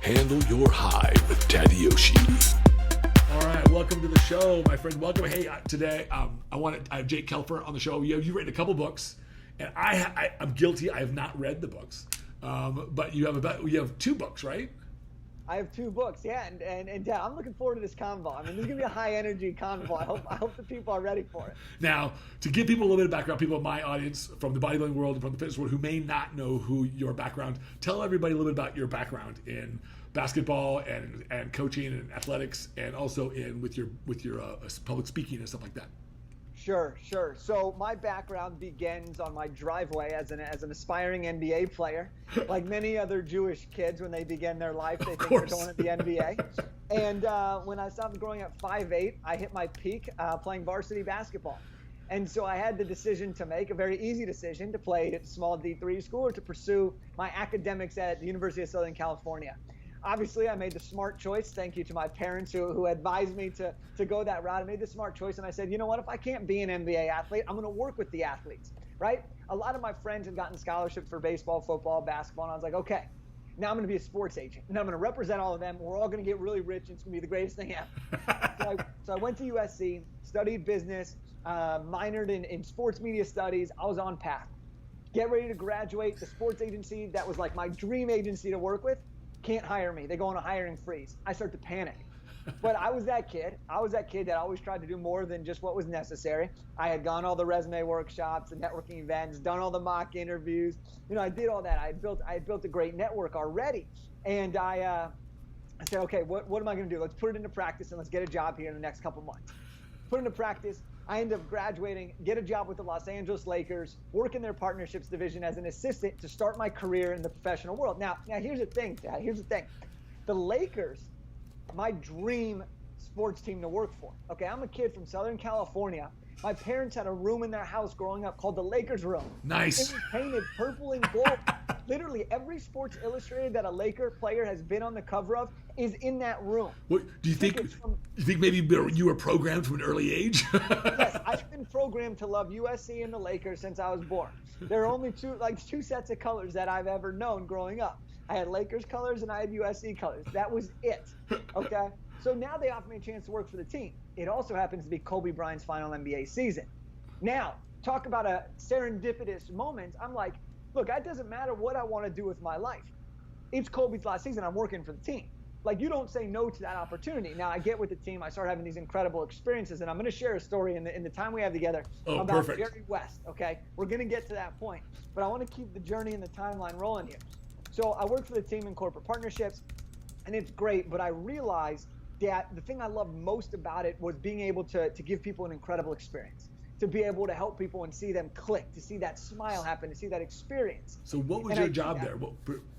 Handle your hive with Tadioshi. All right, welcome to the show, my friend. Welcome. Hey, today I have Jake Kelfer on the show. You've written a couple books, and I'm guilty. I have not read the books, but you have two books, right? I have two books, yeah, and I'm looking forward to this convo. I mean, this is gonna be a high energy convo. I hope the people are ready for it. Now, to give people a little bit of background, people in my audience from the bodybuilding world and from the fitness world who may not know who your background, tell everybody a little bit about your background in basketball and coaching and athletics, and also with your public speaking and stuff like that. Sure. So my background begins on my driveway as an aspiring NBA player. Like many other Jewish kids, when they begin their life, they think they're going to the NBA. And when I stopped growing at 5'8", I hit my peak playing varsity basketball. And so I had the decision to make, a very easy decision, to play at small D3 school or to pursue my academics at the University of Southern California. Obviously, I made the smart choice. Thank you to my parents who advised me to go that route. I made the smart choice, and I said, you know what? If I can't be an NBA athlete, I'm going to work with the athletes, right? A lot of my friends had gotten scholarships for baseball, football, basketball, and I was like, okay, now I'm going to be a sports agent, and I'm going to represent all of them. We're all going to get really rich, and it's going to be the greatest thing ever. So I went to USC, studied business, minored in sports media studies. I was on path. Get ready to graduate. The sports agency that was like my dream agency to work with can't hire me. They go on a hiring freeze. I start to panic. But I was that kid that always tried to do more than just what was necessary. I had gone all the resume workshops, the networking events, done all the mock interviews. I did all that. I had built a great network already. And I said, okay, what am I going to do? Let's put it into practice and let's get a job here in the next couple months. Put it into practice. I ended up graduating, get a job with the Los Angeles Lakers, work in their partnerships division as an assistant to start my career in the professional world. Now here's the thing, Dad. Here's the thing. The Lakers, my dream sports team to work for. Okay, I'm a kid from Southern California. My parents had a room in their house growing up called the Lakers room. Nice. It was painted purple and gold. Literally every Sports Illustrated that a Laker player has been on the cover of is in that room. What do you think? You think maybe you were programmed from an early age? Yes, I've been programmed to love USC and the Lakers since I was born. There are only two sets of colors that I've ever known growing up. I had Lakers colors and I had USC colors. That was it. Okay. So now they offer me a chance to work for the team. It also happens to be Kobe Bryant's final NBA season. Now, talk about a serendipitous moment. I'm like, look, it doesn't matter what I want to do with my life. It's Kobe's last season. I'm working for the team. Like, you don't say no to that opportunity. Now, I get with the team. I start having these incredible experiences, and I'm going to share a story in the time we have together about perfect. Jerry West, okay? We're going to get to that point, but I want to keep the journey and the timeline rolling here. So I work for the team in corporate partnerships, and it's great, but I realized that the thing I loved most about it was being able to give people an incredible experience, to be able to help people and see them click, to see that smile happen, to see that experience. So what was your job there?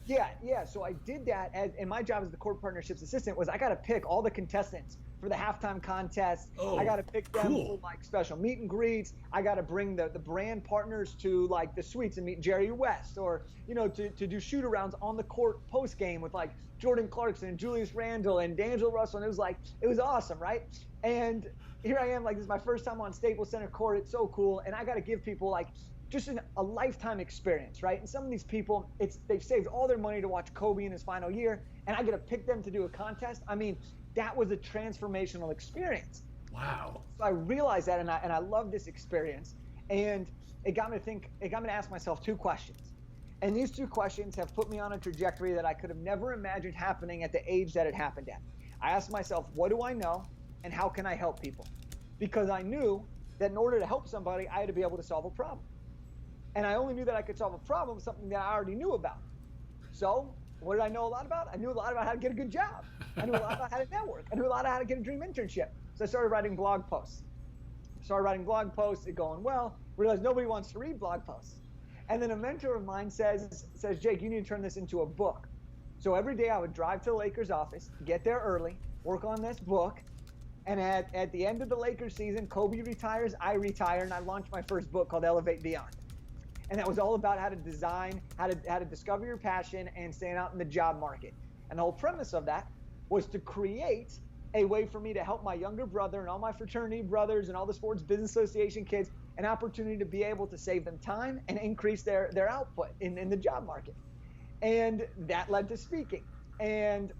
Yeah. So I did that, and my job as the corporate partnerships assistant was I got to pick all the contestants for the halftime contest. I got to pick them for like special meet and greets. I got to bring the brand partners to like the suites and meet Jerry West, or to do shoot arounds on the court post game with like Jordan Clarkson and Julius Randle and D'Angelo Russell. And it was awesome, right? And here I am, like, this is my first time on Staples Center court. It's so cool, and I got to give people like just a lifetime experience, right? And some of these people, they've saved all their money to watch Kobe in his final year, and I get to pick them to do a contest. I mean, that was a transformational experience. Wow. So I realized that, and I love this experience, and it got me to think. It got me to ask myself two questions, and these two questions have put me on a trajectory that I could have never imagined happening at the age that it happened at. I asked myself, what do I know, and how can I help people? Because I knew that in order to help somebody, I had to be able to solve a problem. And I only knew that I could solve a problem, something that I already knew about. So what did I know a lot about? I knew a lot about how to get a good job. I knew a lot about how to network. I knew a lot about how to get a dream internship. So I started writing blog posts. It going well, realized nobody wants to read blog posts. And then a mentor of mine says, Jake, you need to turn this into a book. So every day I would drive to the Lakers office, get there early, work on this book. And at the end of the Lakers season, Kobe retires, I retire, and I launched my first book called Elevate Beyond. And that was all about how to design, how to discover your passion and stand out in the job market. And the whole premise of that was to create a way for me to help my younger brother and all my fraternity brothers and all the Sports Business Association kids an opportunity to be able to save them time and increase their output in the job market. And that led to speaking. And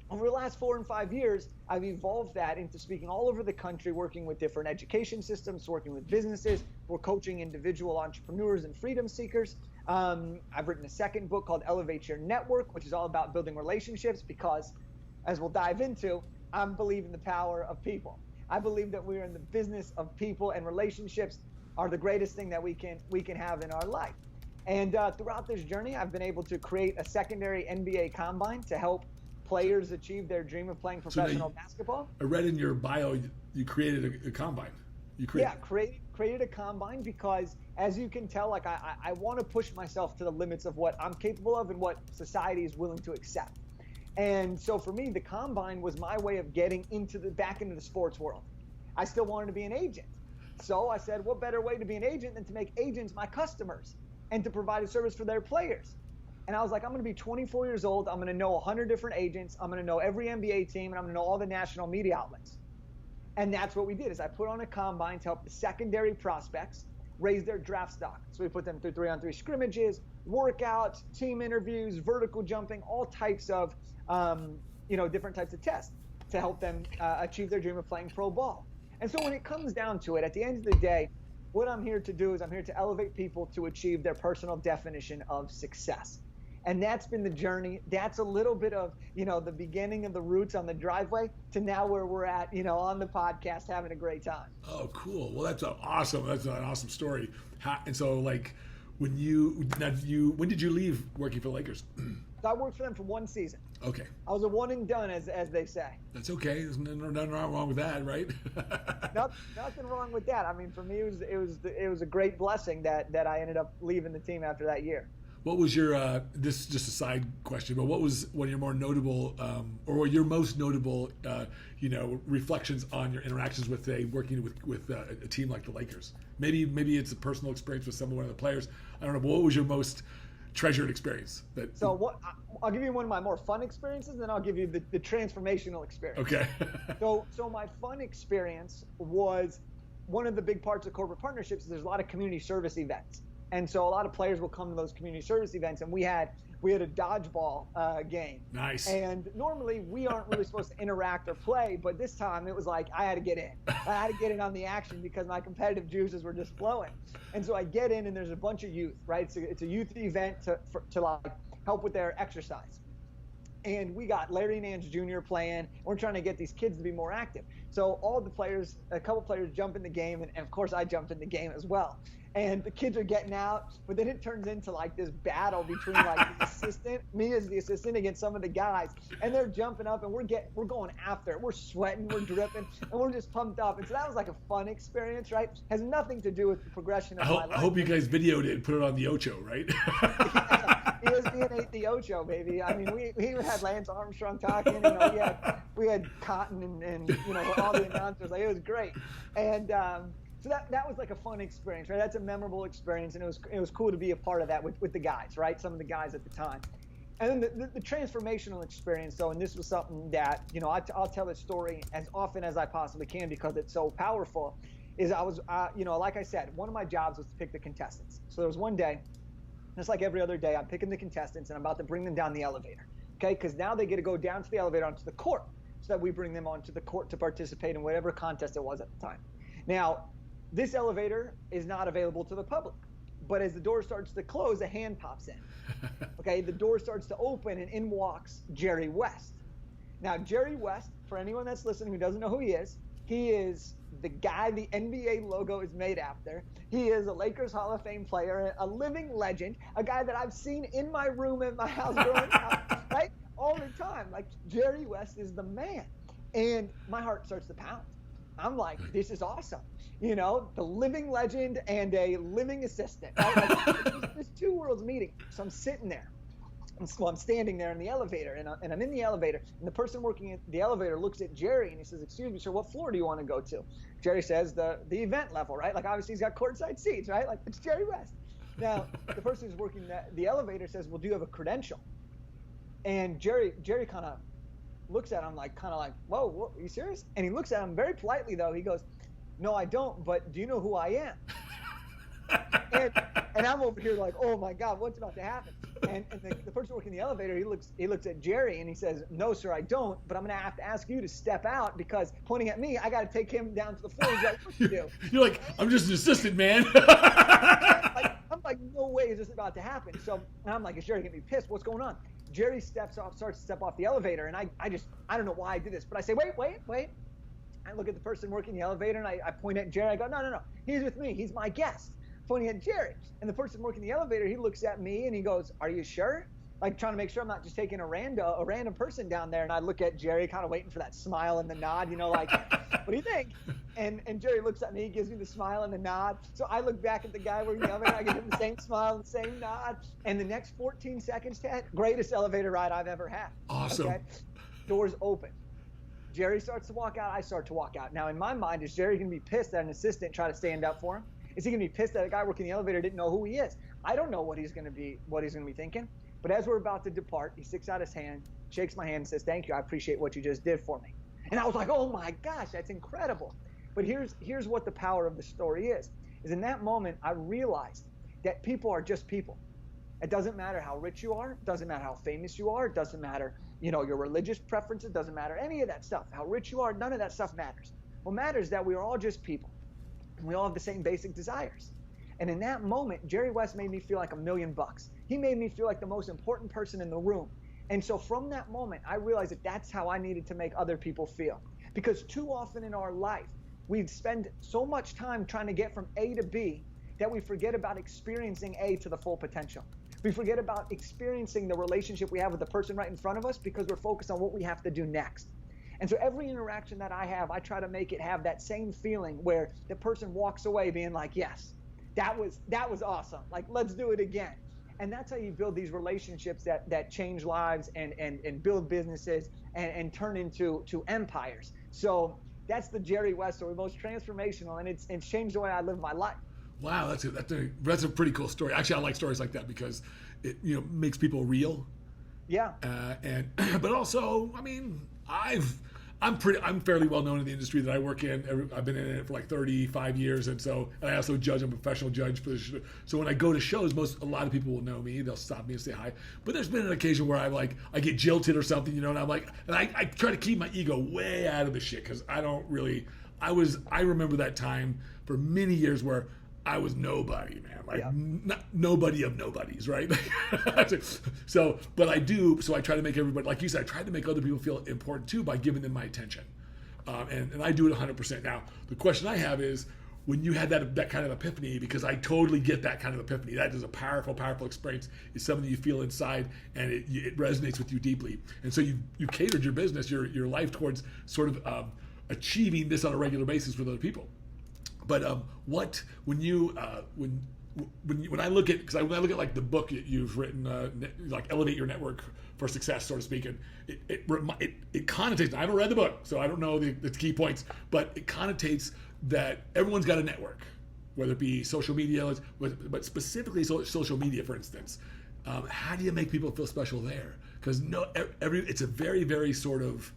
over the last 4 and 5 years, I've evolved that into speaking all over the country, working with different education systems, working with businesses. We're coaching individual entrepreneurs and freedom seekers. I've written a second book called Elevate Your Network, which is all about building relationships because, as we'll dive into, I believe in the power of people. I believe that we're in the business of people, and relationships are the greatest thing that we can have in our life. And throughout this journey, I've been able to create a secondary NBA combine to help players achieve their dream of playing professional basketball. I read in your bio you created a combine. Created a combine because, as you can tell, like I want to push myself to the limits of what I'm capable of and what society is willing to accept. And so for me, the combine was my way of getting back into the sports world. I still wanted to be an agent. So I said, what better way to be an agent than to make agents my customers and to provide a service for their players? And I was like, I'm going to be 24 years old. I'm going to know 100 different agents. I'm going to know every NBA team, and I'm going to know all the national media outlets. And that's what we did, is I put on a combine to help the secondary prospects raise their draft stock. So we put them through 3-on-3 scrimmages, workouts, team interviews, vertical jumping, all types of, different types of tests to help them achieve their dream of playing pro ball. And so when it comes down to it, at the end of the day, what I'm here to do is I'm here to elevate people to achieve their personal definition of success. And that's been the journey. That's a little bit of, the beginning of the roots on the driveway to now where we're at, on the podcast, having a great time. Oh, cool. Well, that's an awesome story. And so, like, when did you leave working for the Lakers? So I worked for them for 1 season. Okay. I was a one and done, as they say. That's okay. There's nothing wrong with that, right? Nothing wrong with that. I mean, for me, it was a great blessing that I ended up leaving the team after that year. What was your this is just a side question, but what was one of your more notable or your most notable reflections on your interactions with working with a team like the Lakers? Maybe it's a personal experience with one of the players. I don't know. But what was your most treasured experience? I'll give you one of my more fun experiences, then I'll give you the transformational experience. Okay. So my fun experience was, one of the big parts of corporate partnerships is there's a lot of community service events. And so a lot of players will come to those community service events, and we had a dodgeball game. Nice. And normally we aren't really supposed to interact or play, but this time it was like I had to get in. I had to get in on the action because my competitive juices were just flowing. And so I get in, and there's a bunch of youth, right? It's a youth event to like help with their exercise. And we got Larry Nance Jr. playing. We're trying to get these kids to be more active. So all the players, a couple players jump in the game, and of course I jumped in the game as well. And the kids are getting out, but then it turns into like this battle between like the assistant, me as the assistant, against some of the guys. And they're jumping up, and we're going after it. We're sweating, we're dripping, and we're just pumped up. And so that was like a fun experience, right? Has nothing to do with the progression of my life. I hope you guys videoed it and put it on the Ocho, right? Yeah, ESPN ate the Ocho, baby. I mean, we even had Lance Armstrong talking. We had Cotton and all the announcers. Like, it was great. And so that was like a fun experience, right? That's a memorable experience, and it was cool to be a part of that with the guys, right? Some of the guys at the time. And then the transformational experience, and this was something that, I'll tell this story as often as I possibly can because it's so powerful, is I was, like I said, one of my jobs was to pick the contestants. So there was one day, just like every other day, I'm picking the contestants, and I'm about to bring them down the elevator, okay? Because now they get to go down to the elevator onto the court, so that we bring them onto the court to participate in whatever contest it was at the time. Now, this elevator is not available to the public, but as the door starts to close, a hand pops in. Okay, the door starts to open, and in walks Jerry West. Now, Jerry West, for anyone that's listening who doesn't know who he is the guy the NBA logo is made after. He is a Lakers Hall of Fame player, a living legend, a guy that I've seen in my room at my house growing up, right? All the time. Like, Jerry West is the man. And my heart starts to pound. I'm like, this is awesome. The living legend and a living assistant. Right? Like, there's two worlds meeting. So I'm sitting there. I'm standing there in the elevator, and I'm in the elevator, and the person working at the elevator looks at Jerry, and he says, "Excuse me, sir, what floor do you want to go to?" Jerry says, the event level, right? Like, obviously he's got courtside seats, right? Like, it's Jerry West. Now, the person who's working the elevator says, "Well, do you have a credential?" And Jerry kind of looks at him like, whoa, what, are you serious? And he looks at him very politely, though. He goes, "No, I don't, but do you know who I am?" and I'm over here like, oh my God, what's about to happen? And the person working the elevator, he looks at Jerry and he says, "No, sir, I don't. But I'm gonna have to ask you to step out because pointing at me, I got to take him down to the floor." He's like, "What you do?" You're like, "I'm just an assistant, man." I'm like, no way is this about to happen. So and I'm like, "Is Jerry gonna be pissed? What's going on?" Jerry starts to step off the elevator, and I don't know why I did this, but I say, wait. I look at the person working the elevator, and I point at Jerry. I go, no, he's with me. He's my guest. Pointing at Jerry. And the person working the elevator, he looks at me, and he goes, "Are you sure?" Like trying to make sure I'm not just taking a random person down there. And I look at Jerry, kind of waiting for that smile and the nod, like, "What do you think?" And Jerry looks at me, gives me the smile and the nod. So I look back at the guy working the elevator, I give him the same smile and the same nod. And the next 14 seconds, Ted, greatest elevator ride I've ever had. Awesome. Okay? Doors open. Jerry starts to walk out. I start to walk out. Now, in my mind, is Jerry going to be pissed that an assistant tried to stand up for him? Is he going to be pissed that a guy working the elevator didn't know who he is? I don't know what he's going to be thinking. But as we're about to depart, he sticks out his hand, shakes my hand, and says, "Thank you. I appreciate what you just did for me." And I was like, "Oh my gosh, that's incredible." But here's what the power of the story is in that moment, I realized that people are just people. It doesn't matter how rich you are. It doesn't matter how famous you are. It doesn't matter, your religious preferences. It doesn't matter any of that stuff. How rich you are, none of that stuff matters. What matters is that we are all just people. And we all have the same basic desires. And in that moment, Jerry West made me feel like $1,000,000. He made me feel like the most important person in the room. And so from that moment, I realized that that's how I needed to make other people feel. Because too often in our life, we spend so much time trying to get from A to B that we forget about experiencing A to the full potential. We forget about experiencing the relationship we have with the person right in front of us because we're focused on what we have to do next. And so every interaction that I have, I try to make it have that same feeling where the person walks away being like, "Yes, that was awesome. Like, let's do it again." And that's how you build these relationships that change lives and build businesses and turn into empires. So that's the Jerry West story, most transformational, and it's changed the way I live my life. Wow, that's a pretty cool story. Actually, I like stories like that because it makes people real. Yeah. But also, I mean, I'm fairly well known in the industry that I work in. I've been in it for like 35 years, and I also judge. I'm a professional judge for the show. So when I go to shows, a lot of people will know me. They'll stop me and say hi. But there's been an occasion where I get jilted or something, and I'm like, and I try to keep my ego way out of the shit because I don't really. I remember that time for many years where I was nobody, man. Nobody of nobodies, right? But I do. So I try to make everybody, like you said, I try to make other people feel important too by giving them my attention, and I do it 100%. Now, the question I have is, when you had that kind of epiphany, because I totally get that kind of epiphany. That is a powerful, powerful experience. It's something you feel inside, and it resonates with you deeply. And so you catered your business, your life towards sort of achieving this on a regular basis with other people. But when I look at like the book you've written, like Elevate Your Network for Success, so to speak, and it connotates. I haven't read the book, so I don't know the key points, but it connotates that everyone's got a network, whether it be social media, but specifically social media, for instance. How do you make people feel special there? Because it's a very, very sort of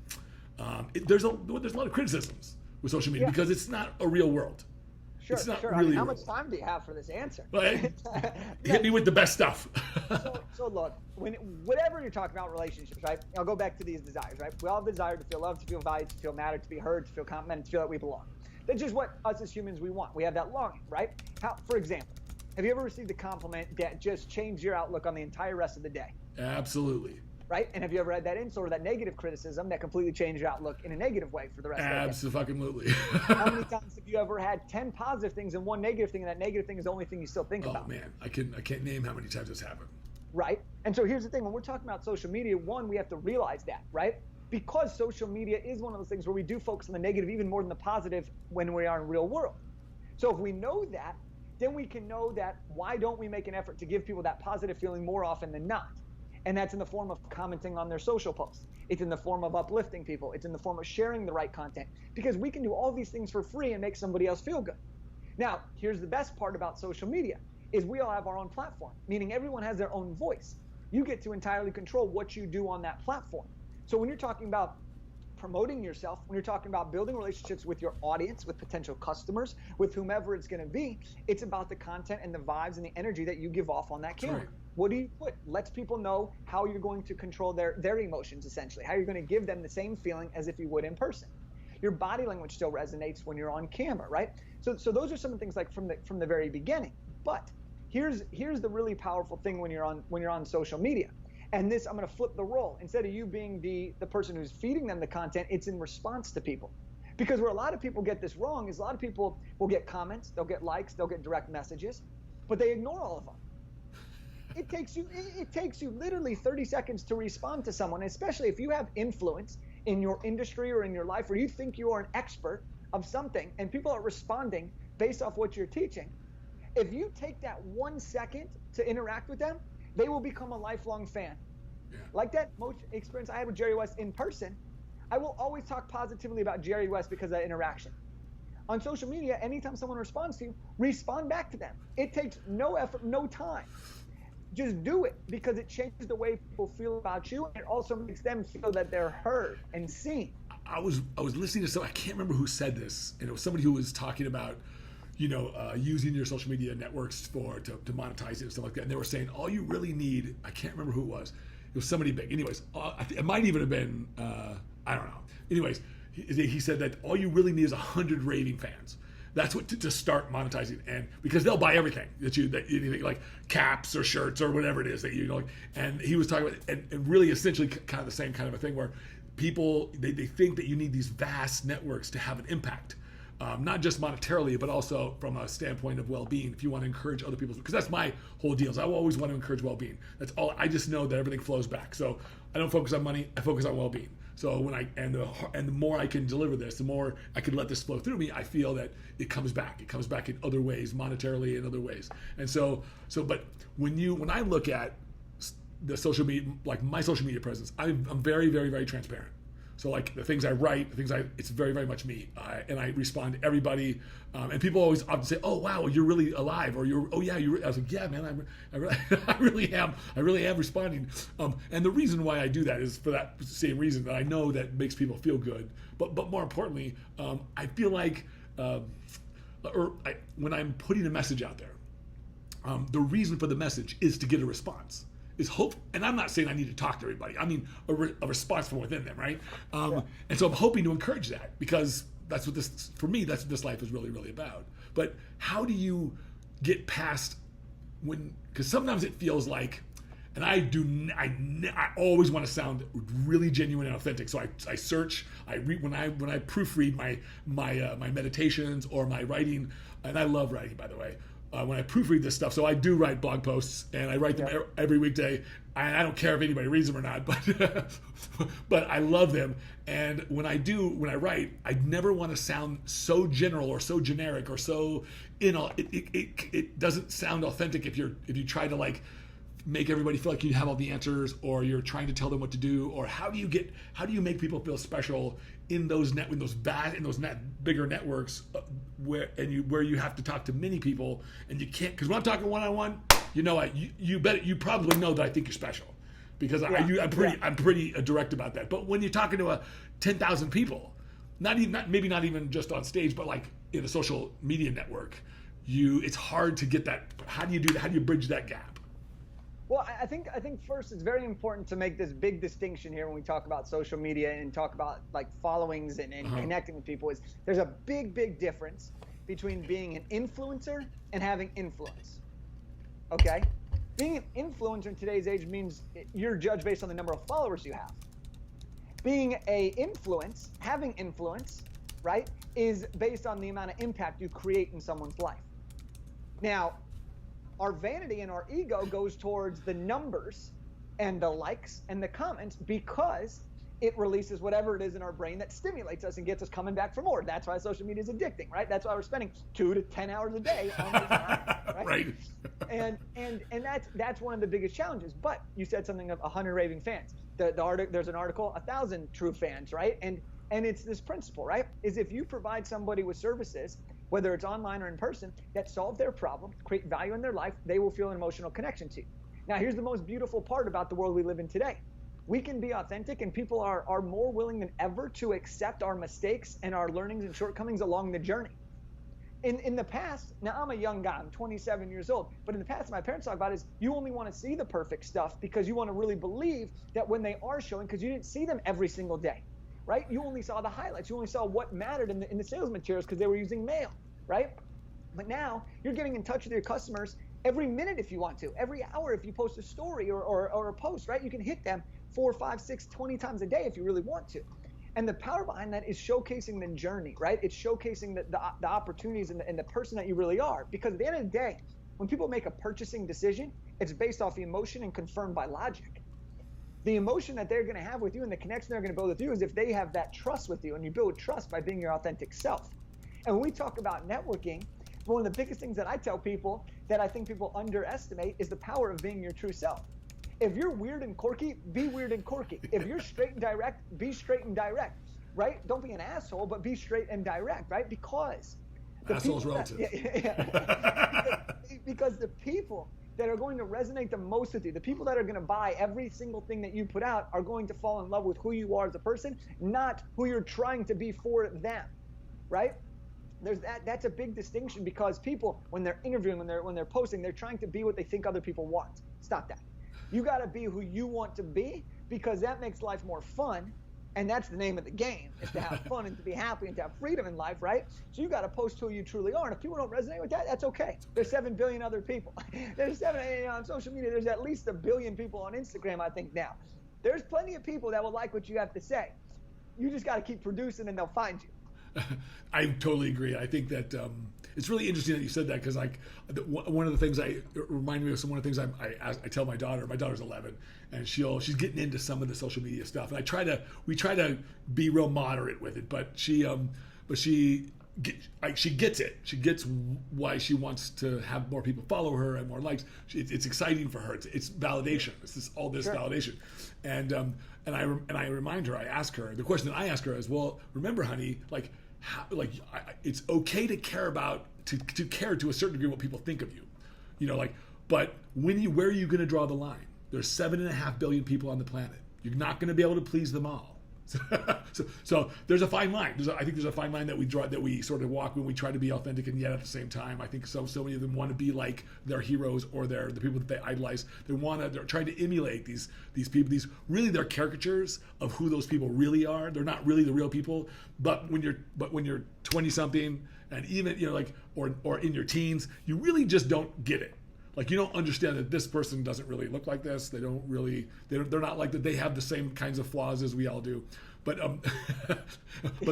there's a lot of criticisms with social media because it's not a real world. Sure, it's not sure. Really how much time do you have for this answer? Right. Hit me with the best stuff. so look, whatever you're talking about relationships, right? I'll go back to these desires, right? We all have the desire to feel loved, to feel valued, to feel mattered, to be heard, to feel complimented, to feel that we belong. That's just what us as humans we want. We have that longing, right? For example, have you ever received a compliment that just changed your outlook on the entire rest of the day? Absolutely. Right? And have you ever had that insult or that negative criticism that completely changed your outlook in a negative way for the rest of the day? Absolutely. How many times have you ever had 10 positive things and one negative thing, and that negative thing is the only thing you still think about? Oh man, I can't name how many times this happened. Right? And so here's the thing, when we're talking about social media, one, we have to realize that, right? Because social media is one of those things where we do focus on the negative even more than the positive when we are in real world. So if we know that, then we can know that why don't we make an effort to give people that positive feeling more often than not? And that's in the form of commenting on their social posts. It's in the form of uplifting people. It's in the form of sharing the right content, because we can do all these things for free and make somebody else feel good. Now, here's the best part about social media is we all have our own platform, meaning everyone has their own voice. You get to entirely control what you do on that platform. So when you're talking about promoting yourself, when you're talking about building relationships with your audience, with potential customers, with whomever it's going to be, it's about the content and the vibes and the energy that you give off on that camera. Right. What do you put? Lets people know how you're going to control their emotions, essentially, how you're going to give them the same feeling as if you would in person. Your body language still resonates when you're on camera, right? So those are some of the things like from the very beginning. But here's the really powerful thing when you're on social media. And this, I'm going to flip the role. Instead of you being the person who's feeding them the content, it's in response to people. Because where a lot of people get this wrong is a lot of people will get comments, they'll get likes, they'll get direct messages, but they ignore all of them. It takes you literally 30 seconds to respond to someone, especially if you have influence in your industry or in your life, or you think you are an expert of something and people are responding based off what you're teaching. If you take that 1 second to interact with them, they will become a lifelong fan. Yeah. Like that experience I had with Jerry West in person, I will always talk positively about Jerry West because of that interaction. On social media, anytime someone responds to you, respond back to them. It takes no effort, no time. Just do it, because it changes the way people feel about you, and it also makes them feel that they're heard and seen. I was listening to someone, I can't remember who said this, and it was somebody who was talking about, using your social media networks to monetize it and stuff like that. And they were saying all you really need, I can't remember who it was somebody big. Anyways, it might even have been, I don't know. Anyways, he said that all you really need is 100 raving fans. That's what to start monetizing, and because they'll buy everything that anything like caps or shirts or whatever it is that you know. And he was talking about, and really essentially kind of the same kind of a thing where people they think that you need these vast networks to have an impact, not just monetarily, but also from a standpoint of well-being. If you want to encourage other people, because that's my whole deal. Is I always want to encourage well-being. That's all. I just know that everything flows back. So I don't focus on money. I focus on well-being. So when the more I can deliver this, the more I can let this flow through me, I feel that it comes back. It comes back in other ways, monetarily, in other ways. And but when I look at the social media, like my social media presence, I'm very, very, very transparent. So like the things I write, it's very, very much me, and I respond to everybody. And people always often say, "Oh wow, you're really alive," or "Oh yeah, you." I was like, "Yeah, man, I really am. I really am responding." And the reason why I do that is for that same reason, that I know that makes people feel good. But more importantly, I feel like, when I'm putting a message out there, the reason for the message is to get a response. Is hope, and I'm not saying I need to talk to everybody. I mean a response from within them, right? And so I'm hoping to encourage that, because that's what this life is really, really about. But how do you get past because sometimes it feels like, and I always want to sound really genuine and authentic. So I search, I read when I proofread my meditations or my writing, and I love writing, by the way. When I proofread this stuff, so I do write blog posts, and I write them every weekday. I don't care if anybody reads them or not, but I love them. And when I write, I never want to sound so general or so generic or so it doesn't sound authentic if you try to like make everybody feel like you have all the answers, or you're trying to tell them what to do, or how do you make people feel special in those bigger networks where you have to talk to many people, and you can't, because when I'm talking one-on-one, you probably know that I think you're special, because I'm pretty direct about that. But when you're talking to 10,000 people, maybe not even just on stage, but like in a social media network, it's hard to get that. How do you do that? How do you bridge that gap? Well, I think first it's very important to make this big distinction here when we talk about social media and talk about like followings and connecting with people. Is there's a big difference between being an influencer and having influence. Okay? Being an influencer in today's age means you're judged based on the number of followers you have. Having influence, right, is based on the amount of impact you create in someone's life. Now, our vanity and our ego goes towards the numbers and the likes and the comments, because it releases whatever it is in our brain that stimulates us and gets us coming back for more. That's why social media is addicting, right? That's why we're spending 2 to 10 hours a day on this app, right? And that's one of the biggest challenges. But you said something of 100 raving fans. There's an article, 1,000 true fans, right? And it's this principle, right? Is if you provide somebody with services, whether it's online or in person, that solve their problem, create value in their life, they will feel an emotional connection to you. Now, here's the most beautiful part about the world we live in today. We can be authentic, and people are more willing than ever to accept our mistakes and our learnings and shortcomings along the journey. In the past, now I'm a young guy, I'm 27 years old, but in the past, my parents talk about is you only want to see the perfect stuff because you want to really believe that when they are showing, because you didn't see them every single day, right? You only saw the highlights. You only saw what mattered in the sales materials because they were using mail, right? But now you're getting in touch with your customers every minute if you want to, every hour if you post a story or a post, right? You can hit them 4, 5, 6, 20 times a day if you really want to. And the power behind that is showcasing the journey, right? It's showcasing the opportunities and the person that you really are. Because at the end of the day, when people make a purchasing decision, it's based off emotion and confirmed by logic. The emotion that they're going to have with you and the connection they're going to build with you is if they have that trust with you, and you build trust by being your authentic self. And when we talk about networking, one of the biggest things that I tell people that I think people underestimate is the power of being your true self. If you're weird and quirky, be weird and quirky. If you're straight and direct, be straight and direct, right? Don't be an asshole, but be straight and direct, right? Because asshole's relative. Because the people that are going to resonate the most with you, the people that are going to buy every single thing that you put out are going to fall in love with who you are as a person, not who you're trying to be for them, right? There's that's a big distinction because people, when they're interviewing, when they're posting, they're trying to be what they think other people want. Stop that. You got to be who you want to be because that makes life more fun. And that's the name of the game, is to have fun and to be happy and to have freedom in life, right? So you got to post who you truly are. And if people don't resonate with that, that's okay. There's 7 billion other people. There's on social media, there's at least 1 billion people on Instagram, I think now. There's plenty of people that will like what you have to say. You just got to keep producing and they'll find you. I totally agree. I think that it's really interesting that you said that because like one of the things remind me of one of the things I tell my daughter. My daughter's 11 and she's getting into some of the social media stuff, and we try to be real moderate with it, but she gets it. She gets why she wants to have more people follow her and more likes. It's exciting for her. It's validation. It's all this validation, and I remind her. I ask her the question that I ask her is, well, remember, honey, it's okay to care about to care to a certain degree what people think of you, but where are you going to draw the line? There's 7.5 billion people on the planet. You're not going to be able to please them all. So there's a fine line. I think there's a fine line that we sort of walk when we try to be authentic, and yet at the same time, I think so many of them want to be like their heroes or the people that they idolize. They're trying to emulate these people. These really they're caricatures of who those people really are. They're not really the real people. But when you're 20 something and even or in your teens, you really just don't get it. Like you don't understand that this person doesn't really look like this. They're not like that. They have the same kinds of flaws as we all do, but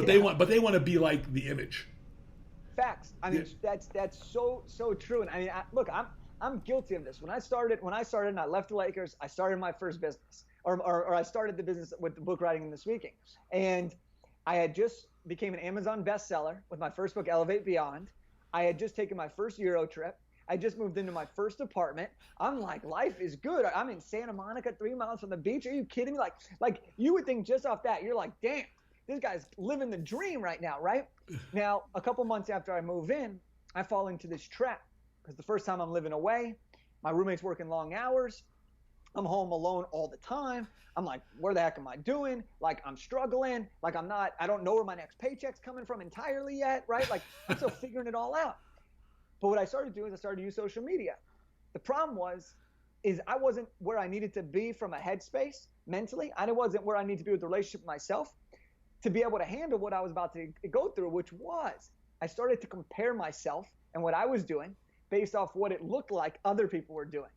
they want to be like the image. Facts. I mean, that's so true. And I mean, look, I'm guilty of this. When I started and I left the Lakers, I started my first business, or I started the business with the book writing and the speaking, and I had just became an Amazon bestseller with my first book, Elevate Beyond. I had just taken my first Euro trip. I just moved into my first apartment. I'm like, life is good. I'm in Santa Monica, 3 miles from the beach. Are you kidding me? Like you would think just off that, you're like, damn, this guy's living the dream right now, right? Now, a couple months after I move in, I fall into this trap because the first time I'm living away, my roommate's working long hours. I'm home alone all the time. I'm like, where the heck am I doing? Like, I'm struggling. Like, I don't know where my next paycheck's coming from entirely yet, right? Like, I'm still figuring it all out. But what I started doing is I started to use social media. The problem is I wasn't where I needed to be from a headspace mentally. I wasn't where I needed to be with the relationship with myself to be able to handle what I was about to go through, which was I started to compare myself and what I was doing based off what it looked like other people were doing,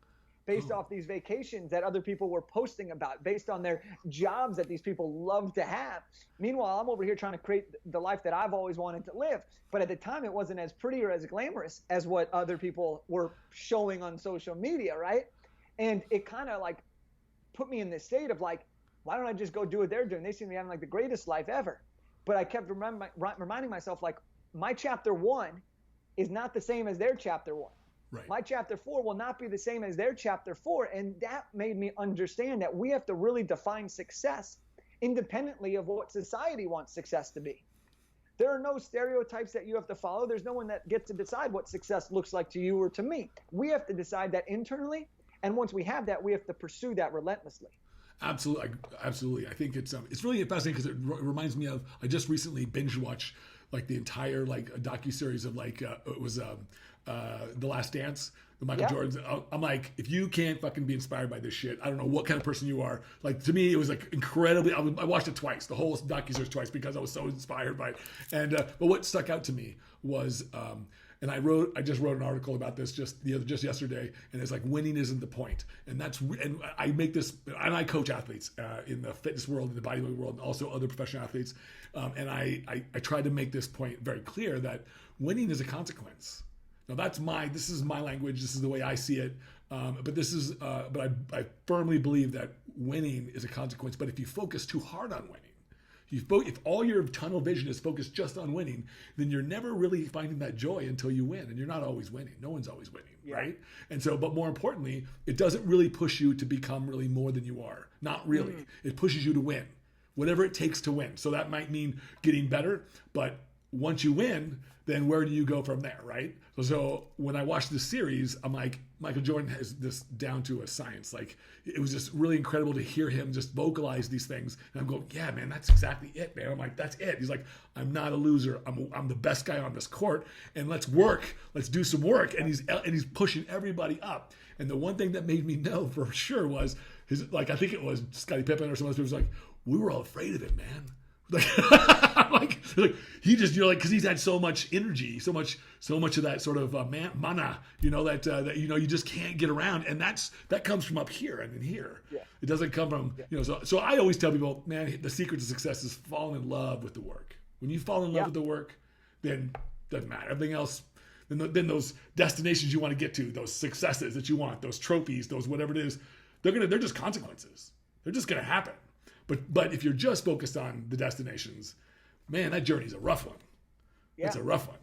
based off these vacations that other people were posting about, based on their jobs that these people love to have. Meanwhile, I'm over here trying to create the life that I've always wanted to live. But at the time, it wasn't as pretty or as glamorous as what other people were showing on social media, right? And it kind of like put me in this state of like, why don't I just go do what they're doing? They seem to be having like the greatest life ever. But I kept reminding myself, like, my chapter 1 is not the same as their chapter 1. Right. My chapter 4 will not be the same as their chapter 4. And that made me understand that we have to really define success independently of what society wants success to be. There are no stereotypes that you have to follow. There's no one that gets to decide what success looks like to you or to me. We have to decide that internally. And once we have that, we have to pursue that relentlessly. Absolutely. I think it's really fascinating because it reminds me of, I just recently binge watched like the entire like docuseries of like it was The Last Dance, the Michael Jordan's. I'm like, if you can't fucking be inspired by this shit, I don't know what kind of person you are. Like, to me, it was like incredibly. I watched it twice, the whole docuseries twice, because I was so inspired by it. And but what stuck out to me was, and I just wrote an article about this just yesterday, and it's like, winning isn't the point. And I make this, and I coach athletes in the fitness world, in the bodybuilding world, and also other professional athletes. And I try to make this point very clear that winning is a consequence. Now this is my language. This is the way I see it. But I firmly believe that winning is a consequence. But if you focus too hard on winning, if all your tunnel vision is focused just on winning, then you're never really finding that joy until you win. And you're not always winning. No one's always winning, right? And so, but more importantly, it doesn't really push you to become really more than you are. Not really. It pushes you to win, whatever it takes to win. So that might mean getting better, but once you win, then where do you go from there, right? So when I watched this series, I'm like, Michael Jordan has this down to a science. Like, it was just really incredible to hear him just vocalize these things. And I'm going, yeah, man, that's exactly it, man. I'm like, that's it. He's like, I'm not a loser. I'm the best guy on this court, and let's work. Let's do some work. And he's pushing everybody up. And the one thing that made me know for sure was I think it was Scottie Pippen or someone else was like, we were all afraid of him, man. Like, he just, because he's had so much energy, so much of that sort of mana, that you just can't get around, and that comes from up here and in here. Yeah. It doesn't come from So I always tell people, man, the secret to success is falling in love with the work. When you fall in love with the work, then it doesn't matter. Everything else. Then those destinations you want to get to, those successes that you want, those trophies, those whatever it is, they're just consequences. They're just gonna happen. But if you're just focused on the destinations, man, that journey's a rough one. Yeah. It's a rough one,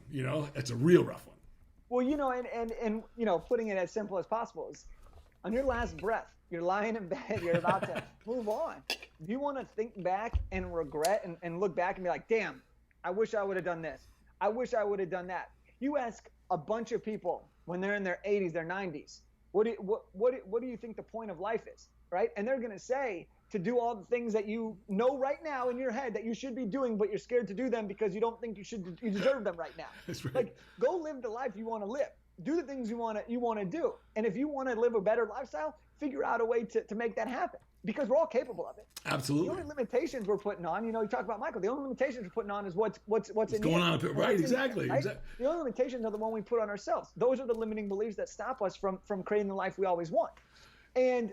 It's a real rough one. Well, and putting it as simple as possible is, on your last breath, you're lying in bed, you're about to move on. If you want to think back and regret and look back and be like, damn, I wish I would have done this. I wish I would have done that. You ask a bunch of people when they're in their 80s, their 90s, what do you think the point of life is, right? And they're going to say, to do all the things that you know right now in your head that you should be doing, but you're scared to do them because you don't think you deserve them right now. That's right. Like, go live the life you want to live. Do the things you want to do. And if you want to live a better lifestyle, figure out a way to make that happen, because we're all capable of it. Absolutely. The only limitations we're putting on, you talk about Michael, the only limitations we're putting on is what's in going on, right? Exactly. The only limitations are the one we put on ourselves. Those are the limiting beliefs that stop us from creating the life we always want. And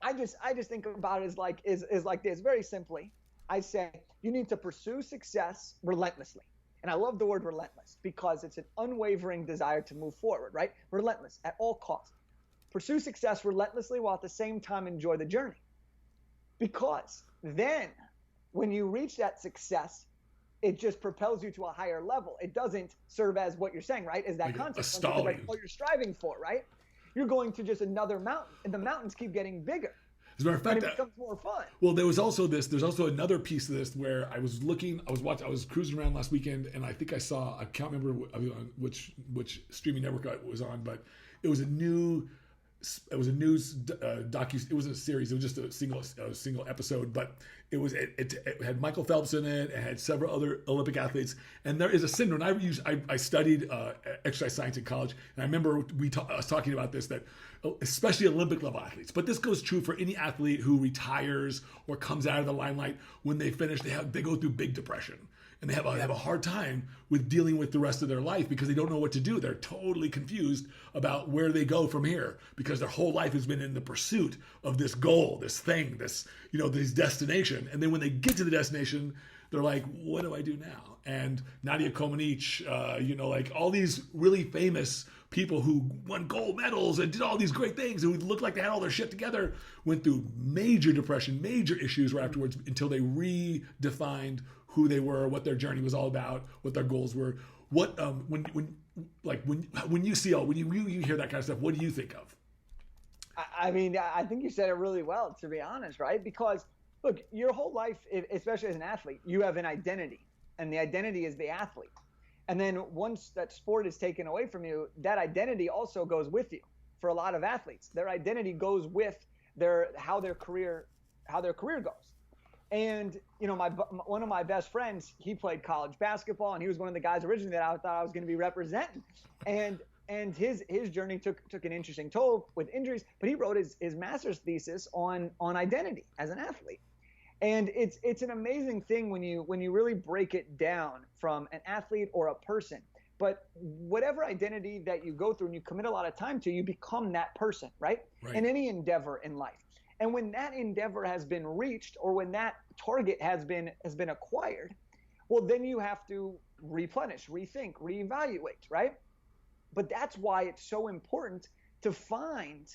I just think about it as like this. Very simply, I say you need to pursue success relentlessly. And I love the word relentless because it's an unwavering desire to move forward, right? Relentless at all costs. Pursue success relentlessly while at the same time enjoy the journey. Because then when you reach that success, it just propels you to a higher level. It doesn't serve as what you're saying, right? Is that consequence, like what you're striving for, right? You're going to just another mountain, and the mountains keep getting bigger. As a matter of fact, and it becomes more fun. Well, there's also another piece of this where I was cruising around last weekend, and I think I saw, I can't remember which streaming network it was on, but it was a news docu. It wasn't a series. It was just a single episode, but it had Michael Phelps in it. It had several other Olympic athletes, and there is a syndrome. I studied exercise science in college, and I remember I was talking about this, that especially Olympic level athletes, but this goes true for any athlete who retires or comes out of the limelight. When they finish, they go through big depression. And they have a hard time with dealing with the rest of their life because they don't know what to do. They're totally confused about where they go from here because their whole life has been in the pursuit of this goal, this thing, this destination. And then when they get to the destination, they're like, what do I do now? And Nadia Comaneci, like all these really famous people who won gold medals and did all these great things and who looked like they had all their shit together, went through major depression, major issues right afterwards until they redefined who they were, what their journey was all about, what their goals were. What when you hear that kind of stuff, what do you think of? I mean, I think you said it really well, to be honest, right? Because look, your whole life, especially as an athlete, you have an identity, and the identity is the athlete. And then once that sport is taken away from you, that identity also goes with you. For a lot of athletes, their identity goes with how their career goes. And one of my best friends, he played college basketball, and he was one of the guys originally that I thought I was going to be representing. And his journey took an interesting toll with injuries, but he wrote his master's thesis on identity as an athlete. And it's an amazing thing when you really break it down from an athlete or a person. But whatever identity that you go through and you commit a lot of time to, you become that person, right? In any endeavor in life. And when that endeavor has been reached, or when that target has been acquired, well, then you have to replenish, rethink, reevaluate, right? But that's why it's so important to find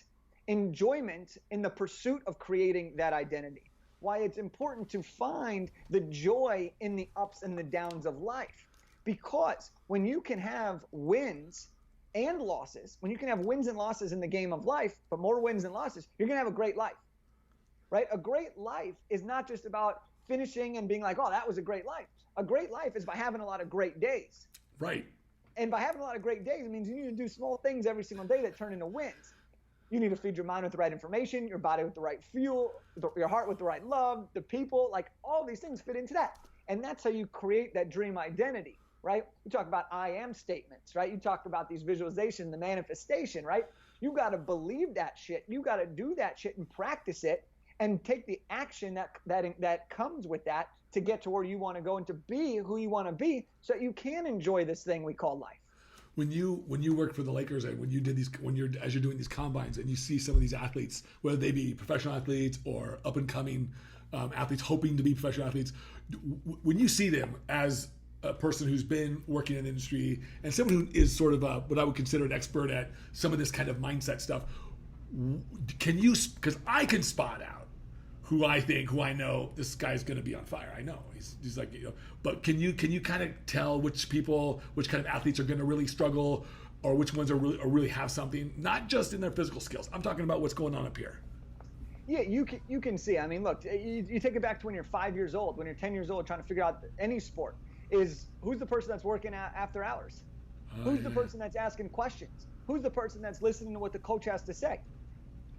enjoyment in the pursuit of creating that identity. Why it's important to find the joy in the ups and the downs of life. Because when you can have wins and losses, when you can have wins and losses in the game of life, but more wins than losses, you're going to have a great life, right? A great life is not just about finishing and being like, oh, that was a great life. A great life is by having a lot of great days. Right. And by having a lot of great days, it means you need to do small things every single day that turn into wins. You need to feed your mind with the right information, your body with the right fuel, your heart with the right love, the people, like all these things fit into that. And that's how you create that dream identity, right? You talk about I am statements, right? You talk about these visualization, the manifestation, right? You got to believe that shit. You got to do that shit and practice it and take the action that comes with that to get to where you want to go and to be who you want to be so that you can enjoy this thing we call life. When you worked for the Lakers and as you're doing these combines and you see some of these athletes, whether they be professional athletes or up and coming athletes hoping to be professional athletes, when you see them as a person who's been working in the industry and someone who is sort of what I would consider an expert at some of this kind of mindset stuff, because I can spot out who I know this guy's going to be on fire. I know he's like, but can you kind of tell which kind of athletes are going to really struggle, or which ones are really have something, not just in their physical skills. I'm talking about what's going on up here. Yeah, you can see. I mean, look, you take it back to when you're 5 years old, when you're 10 years old, trying to figure out any sport. Who's the person that's working after hours? Who's the person that's asking questions? Who's the person that's listening to what the coach has to say?